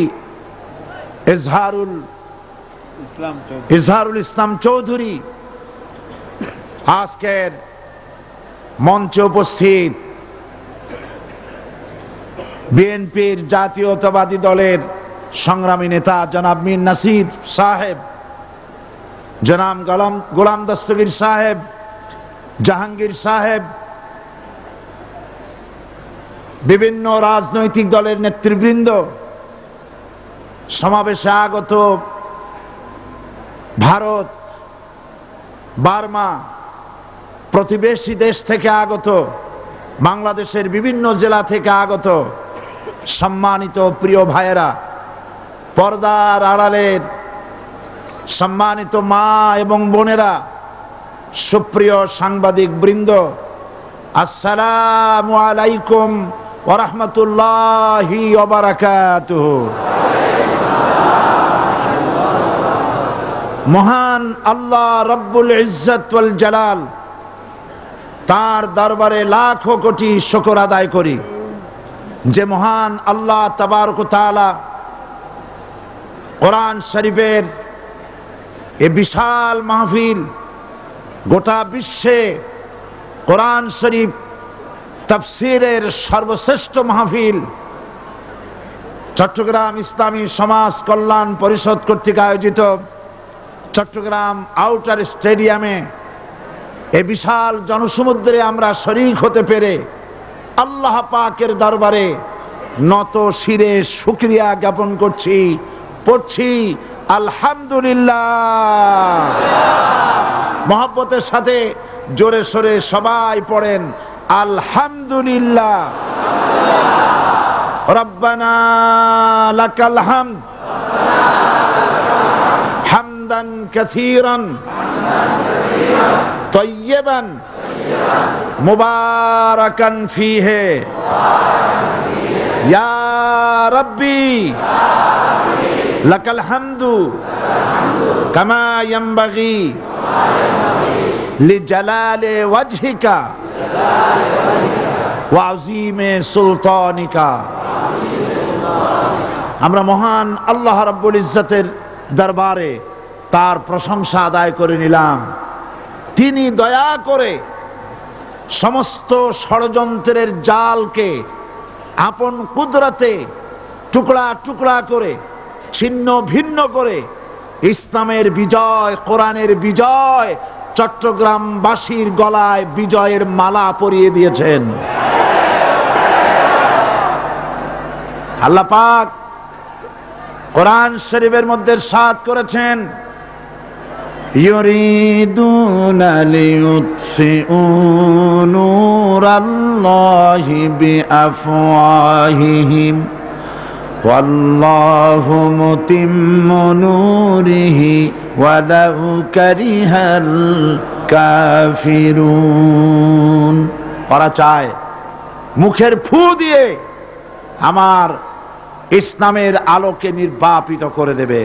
ইজহারুল ইসলাম চৌধুরী, আজকের মঞ্চে উপস্থিত বিএনপির জাতীয়তাবাদী দলের সংগ্রামী নেতা জনাব মীর নাসির সাহেব, জনাব গোলাম দস্তগীর সাহেব, জাহাঙ্গীর সাহেব, বিভিন্ন রাজনৈতিক দলের নেতৃবৃন্দ, সমাবেশে আগত ভারত, বার্মা, প্রতিবেশী দেশ থেকে আগত, বাংলাদেশের বিভিন্ন জেলা থেকে আগত সম্মানিত প্রিয় ভাইয়েরা, পর্দার আড়ালের সম্মানিত মা এবং বোনেরা, সুপ্রিয় সাংবাদিক বৃন্দ, আসসালামু আলাইকুম ওয়া রাহমাতুল্লাহি ওয়া বারাকাতুহু। মহান আল্লাহ রব্বুল ইজ্জত ওয়াল জালাল, তার দরবারে লাখো কোটি শুকর আদায় করি যে মহান আল্লাহ তাবারক ওয়া তাআলা কোরআন শরীফের এই বিশাল মাহফিল, গোটা বিশ্বে কোরআন শরীফ তাফসীরের সর্বশ্রেষ্ঠ মাহফিল চট্টগ্রাম ইসলামী সমাজ কল্যাণ পরিষদ কর্তৃক আয়োজিত চট্টগ্রাম আউটার স্টেডিয়ামে এই বিশাল জনসমুদ্রে আমরা শরীক হতে পেরে আল্লাহ পাকের দরবারে নত শিরে শুকরিয়া জ্ঞাপন করছি, পড়ছি আলহামদুলিল্লাহ। মহব্বতের সাথে জোরে সোরে সবাই পড়েন আলহামদুলিল্লাহ। রব্বানা লাকাল হামদ হামদান কাসীরান তাইয়্যিবান মুবারাকান ফীহি ইয়া রাব্বি লাকাল হামদু কামা ইয়ানবাগি লিজালালি ওয়াজহিকা ওয়া আযীমি সুলতানিকা। আমরা মহান আল্লাহ রাব্বুল ইজ্জতের দরবারে তার প্রশংসা আদায় করে নিলাম। তিনি দয়া করে সমস্ত ষড়যন্ত্রের জালকে আপন কুদরতে টুকরা টুকরা করে ছিন্ন ভিন্ন করে ইসলামের বিজয়, কোরআনের বিজয় চট্টগ্রামবাসীর গলায় বিজয়ের মালা পরিয়ে দিয়েছেন। আল্লাহ পাক কোরআন শরীফের মধ্যে ইরশাদ করেছেন, ইউরিদুনা লিইউতফিউ নূরাল্লাহি বিআফওয়াহিহিম ওয়াল্লাহু মুতিম্মু নূরিহি ওয়ালাউ কারিহাল কাফিরুন। ওরা চায় মুখের ফু দিয়ে আমার ইসলামের আলোকে নির্বাপিত করে দেবে।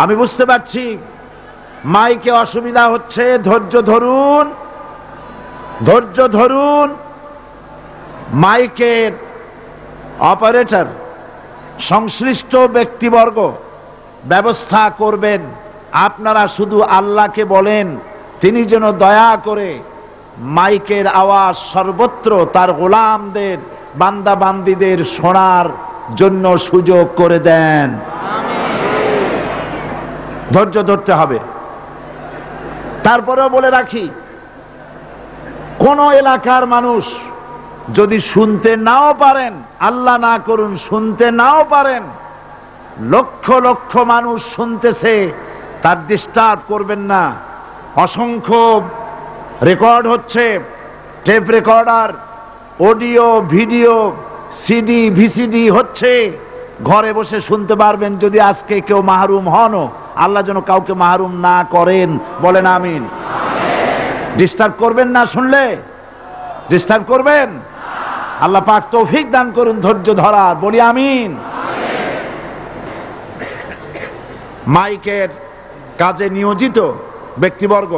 আমি বুঝতে পারছি মাইকে অসুবিধা হচ্ছে, ধৈর্য ধরুন, ধৈর্য ধরুন। মাইকের অপারেটর, সংশ্লিষ্ট ব্যক্তিবর্গ ব্যবস্থা করবেন। আপনারা শুধু আল্লাহকে বলেন তিনি যেন দয়া করে মাইকের আওয়াজ সর্বত্র তার গোলামদের, বান্দা বান্দীদের শোনার জন্য সুযোগ করে দেন। ধৈর্য ধরতে হবে। তারপরেও বলে রাখি, কোন এলাকার মানুষ যদি শুনতে নাও পারেন, আল্লাহ না করুন শুনতে নাও পারেন, লক্ষ লক্ষ মানুষ শুনতেছে, তার ডিস্টার্ব করবেন না। অসংখ্য রেকর্ড হচ্ছে, tape recorder, audio, video, CD, VCD হচ্ছে, ঘরে বসে শুনতে পারবেন। যদি আজকে কেউ মাহরুম হন, আল্লাহ যেন কাউকে মাহরুম না করেন, বলেন আমিন। ডিস্টার্ব করবেন না, শুনলে ডিস্টার্ব করবেন। আল্লাহ পাক তৌফিক দান করুন ধৈর্য ধরার, বলি আমিন। মাইকের কাজে নিয়োজিত ব্যক্তিবর্গ,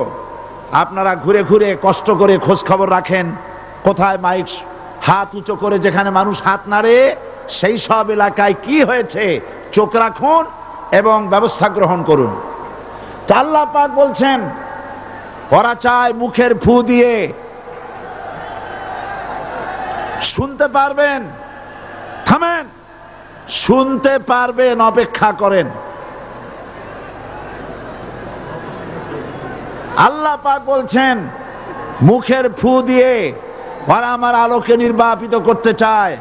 আপনারা ঘুরে ঘুরে কষ্ট করে খোঁজ খবর রাখেন কোথায় মাইক হাত উঁচু করে যেখানে মানুষ হাত নাড়ে সেই সব এলাকায় কি হয়েছে চোখ রাখুন এবং ব্যবস্থা গ্রহণ করুন। তো আল্লাহ পাক বলছেন ওরা চায় মুখের ফু দিয়ে শুনতে পারবেন, থামেন, শুনতে পারবেন, অপেক্ষা করেন। আল্লাহ পাক বলছেন মুখের ফু দিয়ে ওরা আমার আলোকে নির্বাপিত করতে চায়,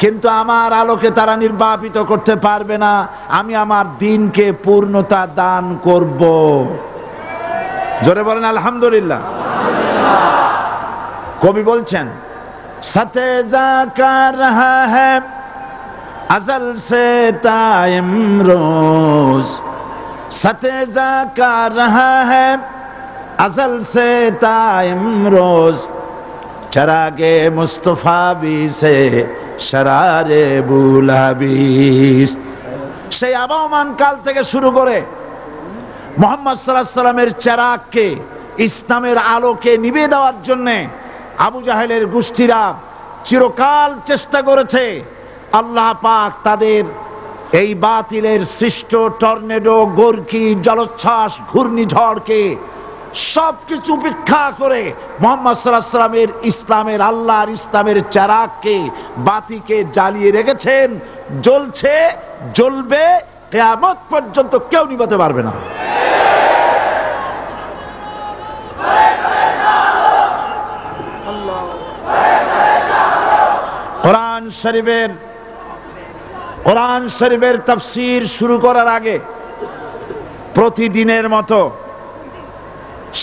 কিন্তু আমার আলোকে তারা নির্বাপিত করতে পারবে না। আমি আমার দিনকে পূর্ণতা দান করব। জোরে বলেন আলহামদুলিল্লাহ। কবি বলছেন সাথে যা কার রহা হ্যায় अज़ल से ता इमरोज़, सतेजा का रहा है अज़ल से ता इमरोज़, चरागे मुस्तफ़ा भी से शरारे बुलाबीस। সেই আবহমান কাল থেকে শুরু করে মুহাম্মদ সাল্লাল্লাহু আলাইহি সাল্লামের চেরাগকে, ইসলামের আলোকে নিভিয়ে দেওয়ার জন্য আবু জাহেলের গোষ্ঠীরা চিরকাল চেষ্টা করেছে। আল্লাহ পাক তাদের এই বাতিলের সৃষ্ট টর্নেডো, গর্কি, জলোচ্ছ্বাস, ঘূর্ণিঝড়কে সবকিছু উপেক্ষা করে মুহাম্মদ সাল্লাল্লাহু আলাইহি সাল্লামের ইসলামের, আল্লাহর ইসলামের চেরাগকে, বাতিকে জ্বালিয়ে রেখেছেন। জ্বলছে, জ্বলবে, কিয়ামত পর্যন্ত কেউ নিভাতে পারবে না। কোরআন শরীফের তাফসীর শুরু করার আগে প্রতিদিনের মতো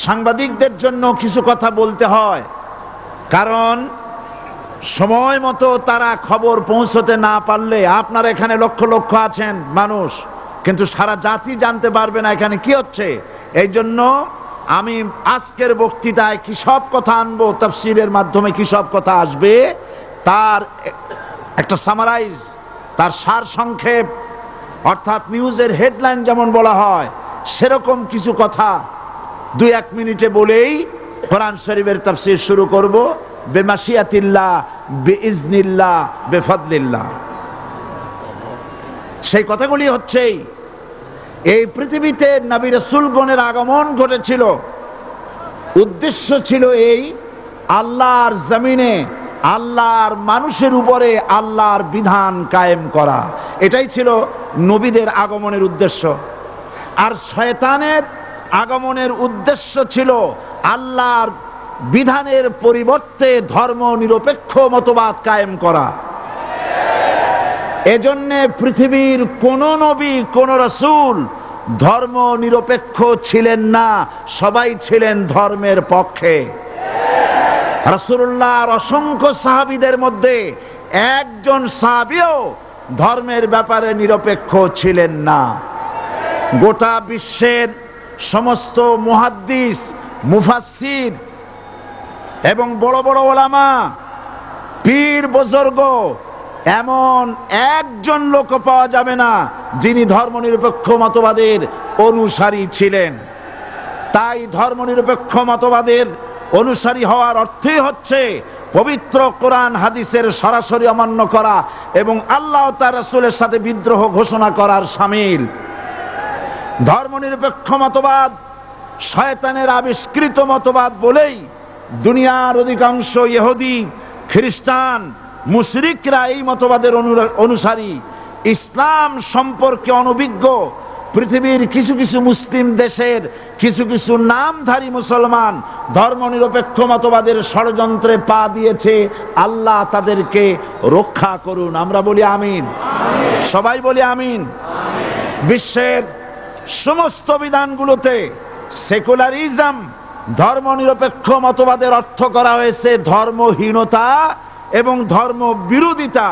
সাংবাদিকদের জন্য কিছু কথা বলতে হয়, কারণ সময় মতো তারা খবর পৌঁছতে না পারলে, আপনারা এখানে লক্ষ লক্ষ আছেন মানুষ, কিন্তু সারা জাতি জানতে পারবে না এখানে কি হচ্ছে। এই জন্য আমি আজকের বক্তৃতায় কি সব কথা আনবো, তাফসীরের মাধ্যমে কি সব কথা আসবে, তার একটা সামারাইজ, তার সার সংক্ষেপ, অর্থাৎ নিউজের হেডলাইন যেমন বলা হয় সেরকম কিছু কথা 2-1 মিনিটে বলেই কোরআন শরীফের তাফসীর শুরু করব। বেমাশিয়াতিল্লাহ, বিইজনিল্লাহ, বেফদলিল্লাহ। সেই কথাগুলি হচ্ছে এই পৃথিবীতে নবী রাসূলগণের আগমন ঘটেছিল, উদ্দেশ্য ছিল এই আল্লাহর জমিনে আল্লাহর মানুষের উপরে আল্লাহর বিধান কায়েম করা। এটাই ছিল নবীদের আগমনের উদ্দেশ্য। আর শয়তানের আগমনের উদ্দেশ্য ছিল আল্লাহর বিধানের পরিবর্তে ধর্ম নিরপেক্ষ মতবাদ কায়েম করা। এজন্য পৃথিবীর কোন নবী, কোন রাসূল ধর্ম নিরপেক্ষ ছিলেন না, সবাই ছিলেন ধর্মের পক্ষে। রাসূলুল্লাহর অসংখ্য সাহাবীদের মধ্যে একজন সাহাবীও ধর্মের ব্যাপারে নিরপেক্ষ ছিলেন না। গোটা বিশ্বের সমস্ত মুহাদ্দিস, মুফাসসির এবং বড় বড় ওলামা, পীর বুজুর্গ, এমন একজন লোক পাওয়া যাবে না যিনি ধর্মনিরপেক্ষ মতবাদের অনুসারী ছিলেন। তাই ধর্মনিরপেক্ষ মতবাদের অনুসারী হওয়ার অর্থই হচ্ছে পবিত্র কোরআন হাদিসের সরাসরি অমান্য করা এবং আল্লাহ ও তার রাসূলের সাথে বিদ্রোহ ঘোষণা করার শামিল। ধর্মনিরপেক্ষ মতবাদ শয়তানের আবিষ্কৃত মতবাদ বলেই দুনিয়ার অধিকাংশ ইহুদি, খ্রিস্টান, মুশরিকরা এই মতবাদের অনুসারী। ইসলাম সম্পর্কে অনভিজ্ঞ পৃথিবীর কিছু কিছু মুসলিম দেশের কিছু কিছু নামধারী মুসলমান ধর্মনিরপেক্ষ মতবাদের ষড়যন্ত্রে পা দিয়েছে। আল্লাহ তাদেরকে রক্ষা করুন। আমরা বলি আমিন, সবাই বলি আমিন। বিশ্বের সমস্ত বিধানগুলোতে সেকুলারিজম, ধর্মনিরপেক্ষ মতবাদের অর্থ করা হয়েছে ধর্মহীনতা এবং ধর্ম বিরোধিতা।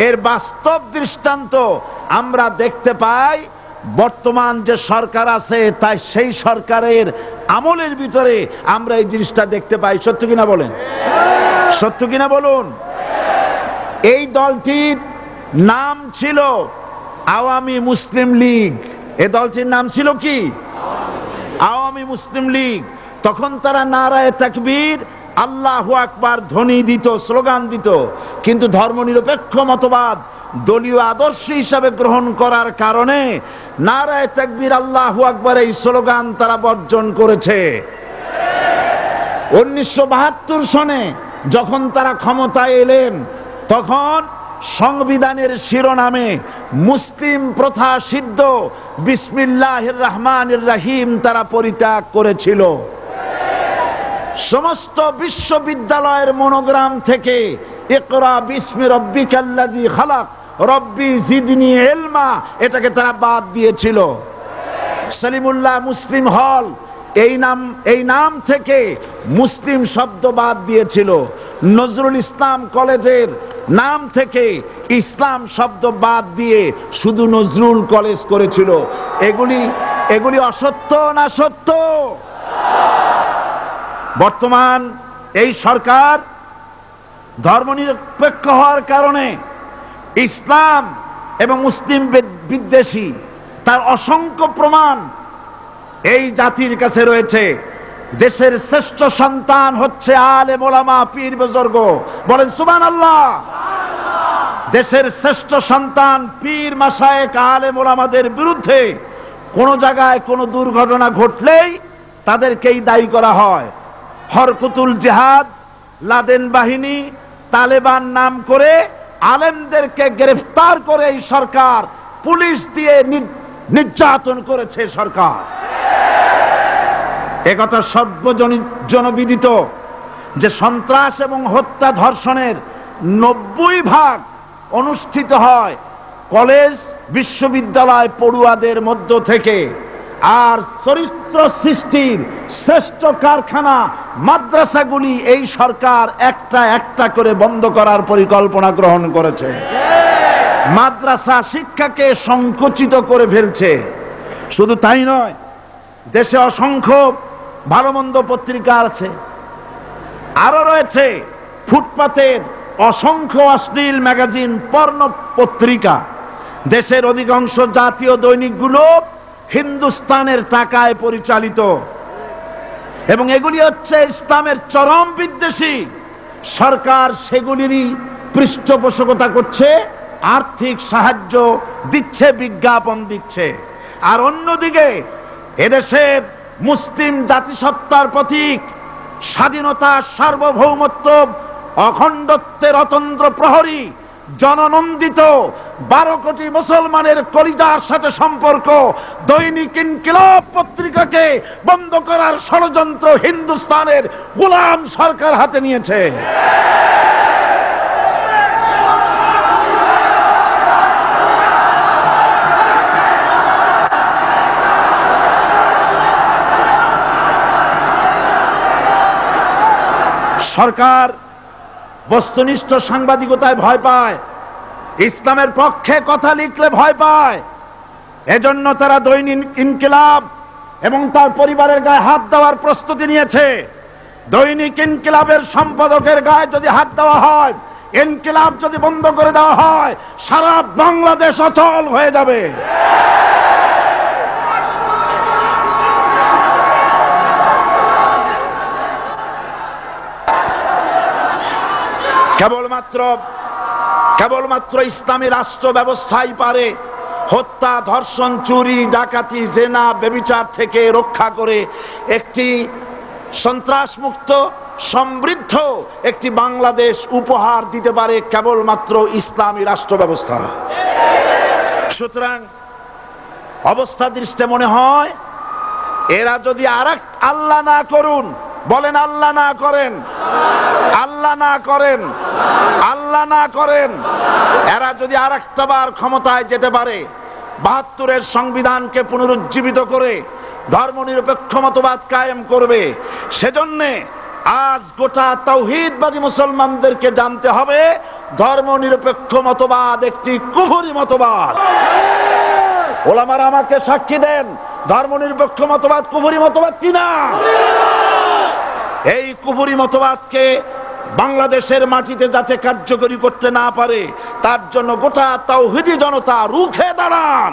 এর বাস্তব দৃষ্টান্ত আমরা দেখতে পাই বর্তমান যে সরকার আছে, তাই সেই সরকারের আমলের ভিতরে আমরা এই জিনিসটা দেখতে পাই। সত্য কিনা বলেন? সত্য কিনা বলুন? এই দলটির নাম ছিল আওয়ামী মুসলিম লীগ। এই দলটির নাম ছিল কি? আওয়ামী মুসলিম লীগ, তখন তারা নারায়ে তাকবীর, আল্লাহু আকবার ধ্বনি দিত, স্লোগান দিত, কিন্তু ধর্মনিরপেক্ষ মতবাদ দলীয় আদর্শ হিসাবে গ্রহণ করার কারণে নারায়ে তাকবীর, আল্লাহু আকবার এই স্লোগান তারা বর্জন করেছে। 1972 সনে যখন তারা ক্ষমতায় এলেন, তখন সংবিধানের শিরোনামে মুসলিম প্রথা সিদ্ধ বিসমিল্লাহির রহমানির রহিম তারা পরিত্যাগ করেছিল। সমস্ত বিশ্ববিদ্যালয়ের মনোগ্রাম থেকে ইকরা বিসমি রব্বিকাল্লাযী খালাক রব্বি জিদনি ইলমা এটাকে তারা বাদ দিয়েছিল। সলিমুল্লাহ মুসলিম হল এই নাম থেকে মুসলিম শব্দ বাদ দিয়েছিল। নজরুল ইসলাম কলেজের নাম থেকে ইসলাম শব্দ বাদ দিয়ে শুধু নজরুল কলেজ করেছিল। এগুলি অসত্য না সত্য? বর্তমান এই সরকার ধর্মনিরপেক্ষ হওয়ার কারণে ইসলাম এবং মুসলিম বিদ্বেষী, তার অসংখ্য প্রমাণ এই জাতির কাছে রয়েছে। দেশের শ্রেষ্ঠ সন্তান হচ্ছে আলেম ওলামা পীর বুজুর্গ, বলেন সুবহানাল্লাহ। দেশের শ্রেষ্ঠ সন্তান পীর মাশায়েখ আলেম ওলামাদের বিরুদ্ধে কোন জায়গায় কোন দুর্ঘটনা ঘটলেই তাদেরকেই দায়ী করা হয়। হরকুতুল জিহাদ, লাদেন বাহিনী, তালেবান নাম করে আলেমদেরকে গ্রেফতার করে এই সরকার পুলিশ দিয়ে নির্যাতন করেছে সরকার। একথা সর্বজনবিদিত যে সন্ত্রাস এবং হত্যা ধর্ষণের 90% অনুষ্ঠিত হয় কলেজ বিশ্ববিদ্যালয় পড়ুয়াদের মধ্য থেকে। আর চরিত্র সৃষ্টির শ্রেষ্ঠ কারখানা মাদ্রাসাগুলি এই সরকার একটা একটা করে বন্ধ করার পরিকল্পনা গ্রহণ করেছে। মাদ্রাসা শিক্ষাকে সংকুচিত করে ফেলছে। শুধু তাই নয়, দেশে অসংখ্য ভালো মন্দ পত্রিকা আছে, আরো রয়েছে ফুটপাতের অসংখ্য অশ্লীল ম্যাগাজিন, পর্ণ পত্রিকা। দেশের অধিকাংশ জাতীয় দৈনিকগুলো হিন্দুস্তানের টাকায় পরিচালিত এবং এগুলি হচ্ছে ইসলামের চরম বিদ্বেষী। সরকার সেগুলিরই পৃষ্ঠপোষকতা করছে, আর্থিক সাহায্য দিচ্ছে, বিজ্ঞাপন দিচ্ছে। আর অন্যদিকে এদেশের মুসলিম জাতিসত্তার প্রতীক, স্বাধীনতা, সার্বভৌমত্ব, অখণ্ডত্বের অতন্ত্র প্রহরী, জননন্দিত 12 কোটি মুসলমানের কলিজার সাথে সম্পর্ক দৈনিক ইনকিলাব পত্রিকাকে বন্ধ করার ষড়যন্ত্র হিন্দুস্তানের গোলাম সরকার হাতে নিয়েছে। সরকার বস্তুনিষ্ঠ সাংবাদিকতায় ভয় পায়, ইসলামের পক্ষে কথা লিখলে ভয় পায়। এজন্য তারা দৈনিক ইনকিলাব এবং তার পরিবারের গায়ে হাত দেওয়ার প্রস্তুতি নিয়েছে। দৈনিক ইনকিলাবের সম্পাদকের গায়ে যদি হাত দেওয়া হয়, ইনকিলাব যদি বন্ধ করে দেওয়া হয়, সারা বাংলাদেশ অচল হয়ে যাবে। কেবলমাত্র ইসলামী রাষ্ট্র ব্যবস্থাই পারে হত্যা, ধর্ষণ, চুরি, ডাকাতি, জেনা, ব্যভিচার থেকে রক্ষা করে একটি সন্ত্রাসমুক্ত সমৃদ্ধ একটি বাংলাদেশ উপহার দিতে পারে কেবলমাত্র ইসলামী রাষ্ট্র ব্যবস্থা। সুতরাং অবস্থা দৃষ্টে মনে হয় এরা যদি আরেক আল্লাহ না করুন, বলেন আল্লাহ না করেন, আল্লাহ না করেন, আল্লাহ না করেন, এরা যদি আরেকটাবার ক্ষমতায় যেতে পারে, 72-এর সংবিধানকে পুনরুজ্জীবিত করে ধর্মনিরপেক্ষ মতবাদ কায়েম করবে, সেজন্য আজ গোটা তাওহীদবাদী মুসলমানদেরকে জানতে হবে ধর্মনিরপেক্ষ মতবাদ একটি কুফরি মতবাদ। ওলামারা আমাকে সাক্ষী দেন, ধর্মনিরপেক্ষ মতবাদ কুফরি মতবাদ কিনা? এই কুফরি মতবাদকে বাংলাদেশের মাটিতে যাতে কার্যকরী করতে না পারে তার জন্য গোটা তাওহীদি জনতা রুখে দাঁড়ান।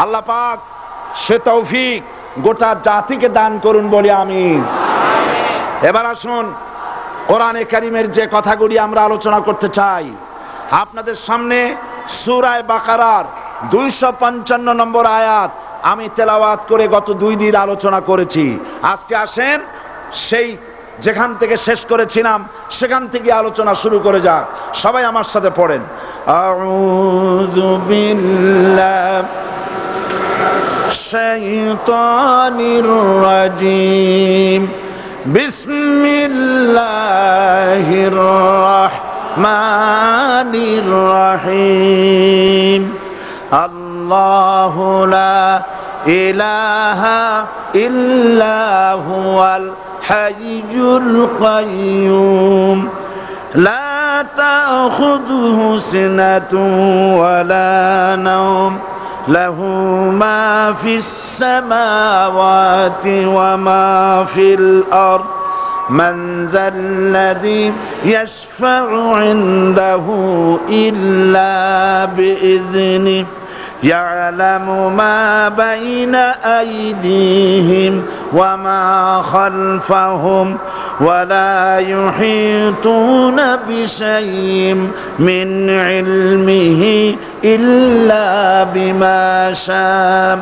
আল্লাহ পাক সে তৌফিক গোটা জাতিকে দান করুন বলে আমিন। এবার আসুন কোরআনে কারীমের যে কথাগুলি আমরা আলোচনা করতে চাই আপনাদের সামনে সূরা বাকারার 255 নম্বর আয়াত আমি তেলাওয়াত করে গত 2 দিন আলোচনা করেছি। আজকে আসেন সেই যেখান থেকে শেষ করেছিলাম সেখান থেকে আলোচনা শুরু করে যাক। সবাই আমার সাথে পড়েন, আউযু বিল্লাহি শাইতানির রাজিম, বিসমিল্লাহির রাহমানির রাহিম। আল্লাহু লা ইলাহা ইল্লা হুয়াল হাইয়ুল কাইয়্যুম লা তাখুযুহু সিনাতুন ওয়ালা নাওম লাহু মা ফিস সামাওয়াতি ওয়া মা ফিল আরদ মান যাল্লাযী ইয়াশফা'ু 'ইনদাহু ইল্লা বিইذনিহি يعلم ما بين أيديهم وما خلفهم ولا يحيطون بشيء من علمه إلا بما شاء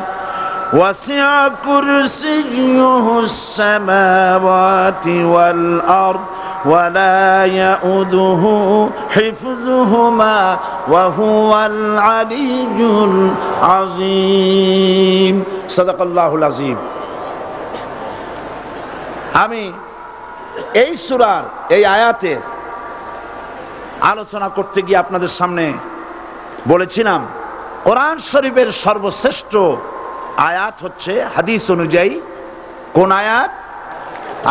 وسع كرسيه السماوات والأرض ولا يؤوده حفظهما وهو العلي العظيم صدق الله العظيم। আমি এই সূরার এই আয়াতের আলোচনা করতে গিয়ে আপনাদের সামনে বলেছিলাম কোরআন শরীফের সর্বশ্রেষ্ঠ আয়াত হচ্ছে হাদিস অনুযায়ী কোন আয়াত?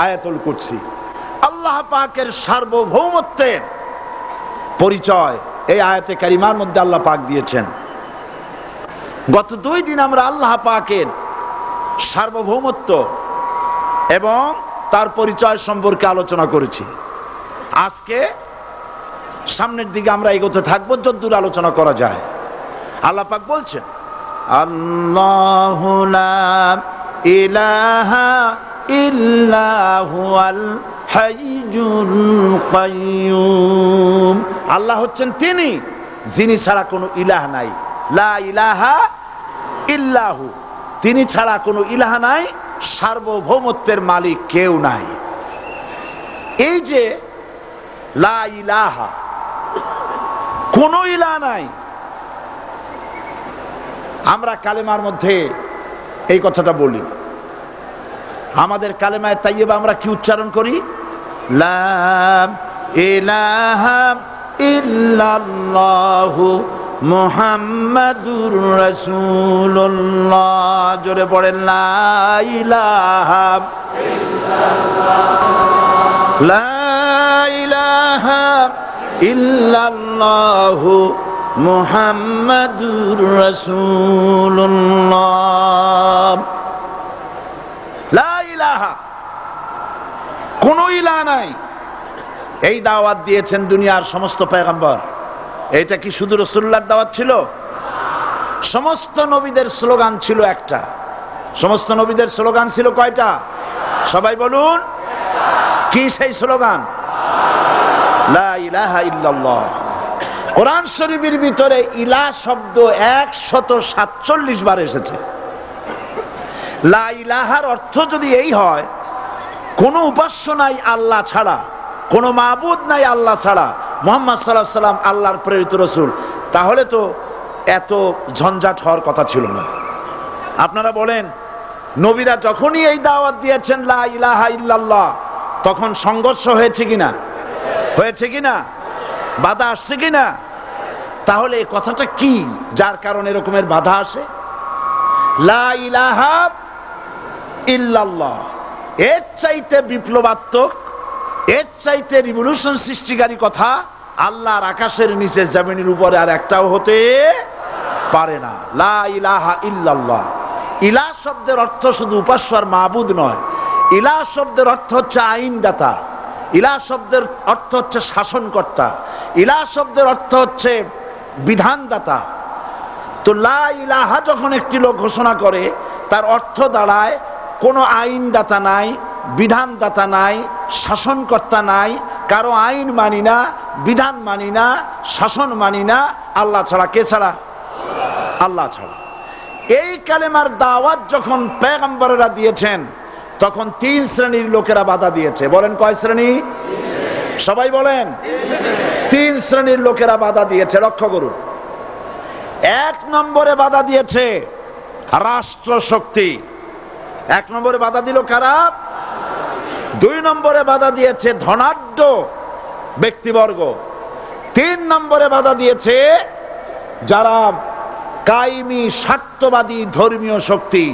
আয়াতুল কুরসি। আল্লাহ পাকের সার্বভৌমত্বের পরিচয় এই আয়াতে কারিমার মধ্যে আল্লাহ পাক দিয়েছেন। গত 2 দিন আমরা আল্লাহ পাকের সার্বভৌমত্ব এবং তার পরিচয় সম্পর্কে আলোচনা করেছি। আজকে সামনের দিকে আমরা এগোতে থাকবো যতদূর আলোচনা করা যায়। আল্লাহ পাক বলছেন আল্লাহু লা ইলাহা ইল্লা হুয়াল হাইয়ুল কাইয়্যুম। আল্লাহ হচ্ছেন তিনি যিনি ছাড়া কোনো ইলাহ নাই। লা ইলাহা ইল্লাহু, তিনি ছাড়া কোনো ইলাহ নাই, সার্বভৌমত্বের মালিক কেউ নাই। এই যে লা ইলাহা, কোনো ইলাহ নাই, আমরা কালেমার মধ্যে এই কথাটা বলি। আমাদের কালেমায়ে তাইয়্যিবা আমরা কি উচ্চারণ করি? লা ইলাহা ইল্লাল্লাহু মুহাম্মাদুর রাসূলুল্লাহ। জোরে পড়েন লা ইলাহা ইল্লাল্লাহ, লা ইলাহা ইল্লাল্লাহু মুহাম্মাদুর রাসূলুল্লাহ। লা ইলাহা, কোনো ইলাহ নাই। এই দাওয়াত দিয়েছেন দুনিয়ার সমস্ত পয়গম্বর। এটা কি শুধু রাসূলুল্লাহর দাওয়াত ছিল? সমস্ত নবীদের স্লোগান ছিল একটা। সমস্ত নবীদের স্লোগান ছিল কয়টা? সবাই বলুন, কি সেই স্লোগান? লা ইলাহা ইল্লাল্লাহ। কোরআন শরীফের ভিতরে ইলাহ শব্দ 147 বার এসেছে। লা ইলাহার অর্থ যদি এই হয় কোন উপাস্য নাই আল্লাহ ছাড়া, কোন মাবুদ নাই আল্লাহ ছাড়া, মুহাম্মদ সাল্লাল্লাহু আলাইহি ওয়াসাল্লাম আল্লাহর প্রেরিত রাসূল, তাহলে তো এত ঝঞ্ঝাট হওয়ার কথা ছিল না। আপনারা বলেন, নবীরা যখনই এই দাওয়াত দিয়েছেন লা ইলাহা ইল্লাল্লাহ, তখন সংঘর্ষ হয়েছে কিনা? হয়েছে কিনা? বাধা আসছে কিনা? তাহলে এই কথাটা কি যার কারণে এরকমের বাধা আসে? লা ইলাহা ইল্লাল্লাহ, এর চাইতে বিপ্লবাত্মক, এর চাইতে রিভলিউশন সৃষ্টিকারী কথা আল্লাহর আকাশের নিচে জমিনের উপরে আর একটাও হতে পারে না। লা ইলাহা ইল্লাল্লাহ। ইলাহ শব্দের অর্থ শুধু উপাস্য আর মাবুদ নয়। ইলাহ শব্দের অর্থ হচ্ছে আইনদাতা, ইলাহ শব্দের অর্থ হচ্ছে শাসনকর্তা, ইলাহ শব্দের অর্থ হচ্ছে বিধানদাতা। তো লা ইলাহা যখন একটি লোক ঘোষণা করে, তার অর্থ দাঁড়ায় কোনো আইনদাতা নাই, বিধানদাতা নাই, শাসনকর্তা নাই, কারো আইন মানি না, বিধান মানি না, শাসন মানি না, আল্লাহ ছাড়া। কে ছাড়া? আল্লাহ ছাড়া। এই কালেমার দাওয়াত যখন পয়গম্বরেরা দিয়েছেন তখন 3 শ্রেণীর লোকেরা বাধা দিয়েছে। বলেন কয় শ্রেণী? সবাই বলেন। 3 শ্রেণীর লোকেরা বাধা দিয়েছে, লক্ষ্য করুন। 1 নম্বরে বাধা দিয়েছে রাষ্ট্র শক্তি। 1 নম্বরে বাধা দিল কারা? 2 নম্বরে বাধা দিয়েছে ধনাঢ্য ব্যক্তিবর্গ। 3 নম্বরে বাধা দিয়েছে যারা কায়েমি স্বার্থবাদী ধর্মীয় শক্তি।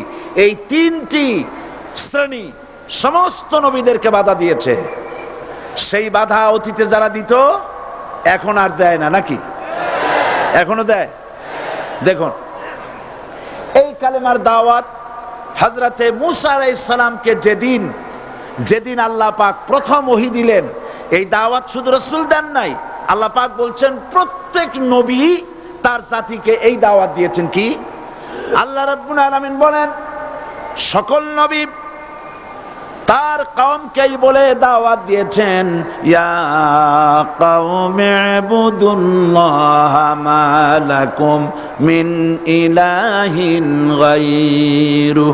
এই 3টি শ্রেণী সমস্ত নবীদেরকে বাধা দিয়েছে। সেই বাধা অতীতে যারা দিত এখন আর দেয় না, নাকি? এখনো দেয়? দেখুন, এই কালেমার দাওয়াত হযরতে মূসা আলাইহিস সালামকে যেদিন আল্লাহ পাক প্রথম ওহী দিলেন, এই দাওয়াত শুধু রাসূল দেন নাই, আল্লাহ পাক বলছেন প্রত্যেক নবী তার জাতিকে এই দাওয়াত দিয়েছেন। কি? আল্লাহ রাব্বুল আলামিন বলেন সকল নবী তার কওমকেই বলে দাওয়াত দিয়েছেন, ইয়া কওমি ইবুদুল্লাহা মা লাকুম মিন ইলাহিন গায়রু।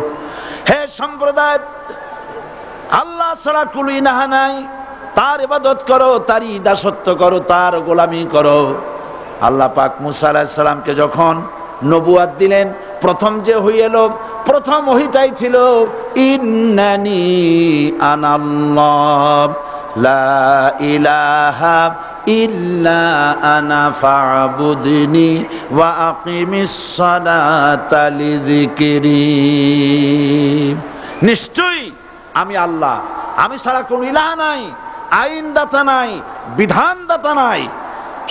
হে সম্প্রদায়, আল্লাহ ছাড়া কোনো ইলাহ নাই, তার ইবাদত করো, তারই দাসত্ব করো, তার গোলামি করো। আল্লাহ পাক মূসা আলাইহিস সালামকে যখন নবুয়াত দিলেন, প্রথম যে ওহী এলো, প্রথম ওহীটাই ছিল ইন্নানি আনাল্লাহ লা ইলাহা ইল্লা আনা ফা'বুদনি ওয়া আকিমিস সালাতা লিযিকরি। নিশ্চয়ই আমি আল্লাহ, আমি ছাড়া কোনো ইলাহ নাই, আইনদাতা নাই, বিধানদাতা নাই,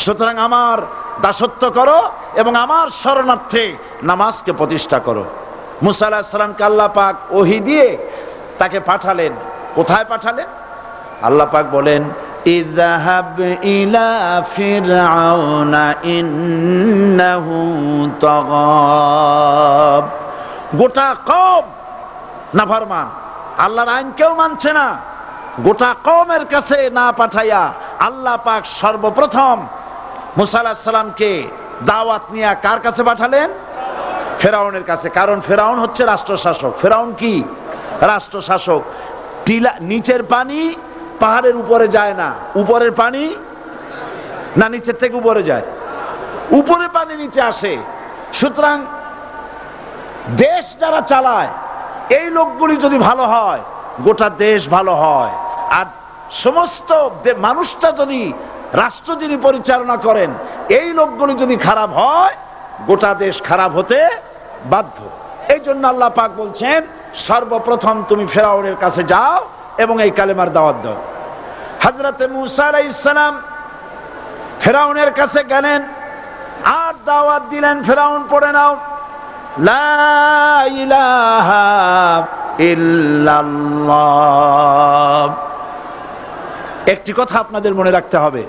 সুতরাং আমার দাসত্ব করো এবং আমার শরণার্থে নামাজকে প্রতিষ্ঠা করো। মূসা আলাইহিস সালামকে আল্লাহ পাক ওহী দিয়ে তাকে পাঠালেন। কোথায় পাঠালেন? আল্লাহ পাক বলেন ইযহাব ইলা ফিরআউনা ইন্নাহু তাগাব। গোটা কওম নাফরমান, আল্লাহর আইন কেউ মানছে না। গোটা কওমের কাছে না পাঠাইয়া আল্লাহ পাক সর্বপ্রথম মূসা আলাইহিস সালামকে দাওয়াত নিয়ে কার কাছে পাঠালেন? ফেরাউনের কাছে। কারণ ফেরাউন হচ্ছে রাষ্ট্রশাসক। ফেরাউন কি? রাষ্ট্রশাসক। নিচের পানি পাহাড়ের উপরে যায় না, উপরের পানি না নিচের থেকে উপরে যায়, উপরে পানি নিচে আসে। সুতরাং দেশ যারা চালায় এই লোকগুলি যদি ভালো হয়, গোটা দেশ ভালো হয়। আর সমস্ত মানুষটা যদি, রাষ্ট্র যিনি পরিচালনা করেন, এই লোকগুলি যদি খারাপ হয়, গোটা দেশ খারাপ হতে বাধ্য। এই জন্য আল্লাহ পাক বলছেন সর্বপ্রথম তুমি ফেরাউনের কাছে যাও এবং এই কালেমার দাওয়াত দাও। হযরতে মূসা আলাইহিস সালাম ফেরাউনের কাছে গেলেন আর দাওয়াত দিলেন, ফেরাউন পড়ে নাও লা ইলাহা ইল্লাল্লাহ। একটি কথা আপনাদের মনে রাখতে হবে,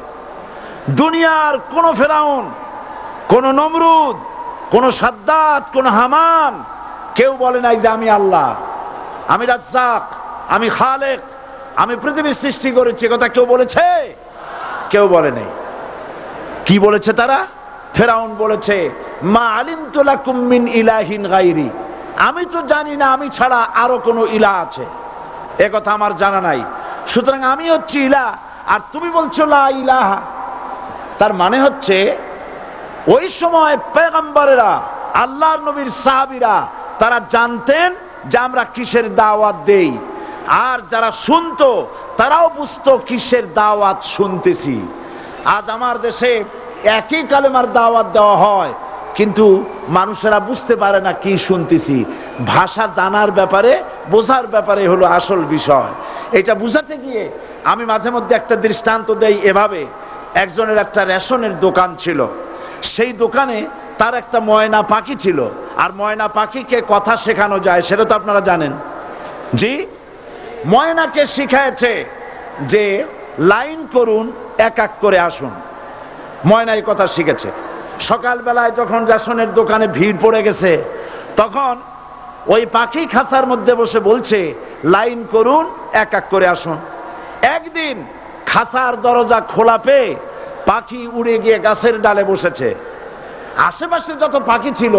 দুনিয়ার কোন ফেরাউন, কোন নমরুদ, কোন সাদ্দাত, কোন হামান কেউ বলে নাই যে আমি আল্লাহ, আমি রাজ্জাক, আমি খালেক, আমি পৃথিবী সৃষ্টি করেছি। কথা কেউ বলেছে? কেউ বলে নাই। কি বলেছে তারা? ফেরাউন বলেছে মা আলিমতু লাকুম মিন ইলাহিন গায়রি, আমি তো জানি না আমি ছাড়া আরো কোন ইলাহ আছে, এ কথা আমার জানা নাই, সুতরাং আমি হচ্ছি ইলাহ আর তুমি বলছো লা ইলাহা। তার মানে হচ্ছে ওই সময় পয়গম্বরেরা, আল্লাহর নবীর সাহাবীরা তারা জানতেন যে আমরা কিসের দাওয়াত দেই, আর যারা শুনতো তারাও বুঝতো কিসের দাওয়াত শুনতেছি। আজ আমার দেশে একই কালেমার দাওয়াত দেওয়া হয়, কিন্তু মানুষেরা বুঝতে পারে না কি শুনতেছি। ভাষা জানার ব্যাপারে, বোঝার ব্যাপারে হলো আসল বিষয়। এটা বুঝাতে গিয়ে আমি মাঝে মধ্যে একটা দৃষ্টান্ত দেই এভাবে। একজনের একটা রেশনের দোকান ছিল, সেই দোকানে তার একটা ময়না পাখি ছিল। আর ময়না পাখিকে কথা শেখানো যায় সেটা তো আপনারা জানেন। জি, ময়নাকে শিখায়েছে যে লাইন করুন, এক এক করে আসুন। ময়না এই কথা শিখেছে। সকালবেলায় যখন রেশনের দোকানে ভিড় পড়ে গেছে, তখন ওই পাখি খাঁচার মধ্যে বসে বলছে লাইন করুন, এক এক করে আসুন। একদিন খাঁচার দরজা খোলা পেয়ে পাখি উড়ে গিয়ে গাছের ডালে বসেছে। আশেপাশে যত পাখি ছিল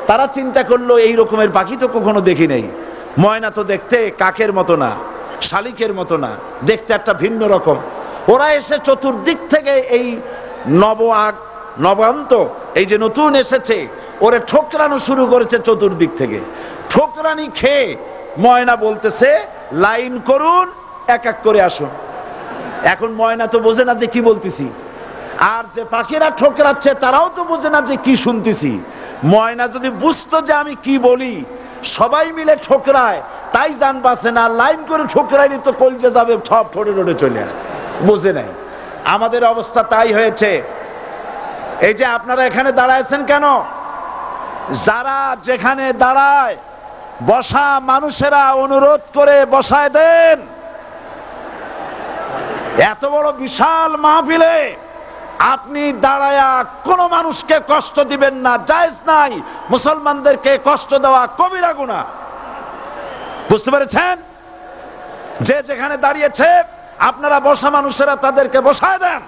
তারা চিন্তা করলো এই রকমের পাখি তো কখনো দেখি নাই। ময়না তো দেখতে কাকের মতো না, শালিকের মতো না, দেখতে একটা ভিন্ন রকম। ওরা এসে চতুর্দিক থেকে এই নবান্ত এই যে নতুন এসেছে ওরে ঠোকরানো শুরু করেছে চতুর্দিক থেকে। ঠোকরানি খেয়ে ময়না বলতেছে লাইন করুন, এক এক করে আসুন। এখন ময়না তো বোঝে না যে কি বলতেছি, আর যে পাখিরা ঠোকরাচ্ছে তারাও তো বোঝে না যে কি শুনতেছি। ময়না যদি বুঝতো যে আমি কি বলি, সবাই মিলে ঠোকরায়, তাই জান বাঁচে না। লাইন করে ঠোকরাইনি তো কলজে যাবে, সব ঠোঁটে ঠোঁটে চলে বোঝে নাই। আমাদের অবস্থা তাই হয়েছে। এই যে আপনারা এখানে দাঁড়াইছেন কেন? যারা যেখানে দাঁড়ায় বসা মানুষেরা অনুরোধ করে বসায় দেন। এত বড় বিশাল মাহফিলে আপনি দাঁড়ায়া কোনো মানুষকে কষ্ট দিবেন না, জায়েজ নাই। মুসলমানদেরকে কষ্ট দেওয়া কবিরা গুনাহ। বুঝতে পেরেছেন? যে যেখানে দাঁড়িয়েছে আপনারা বসা মানুষেরা তাদেরকে বসায় দেন।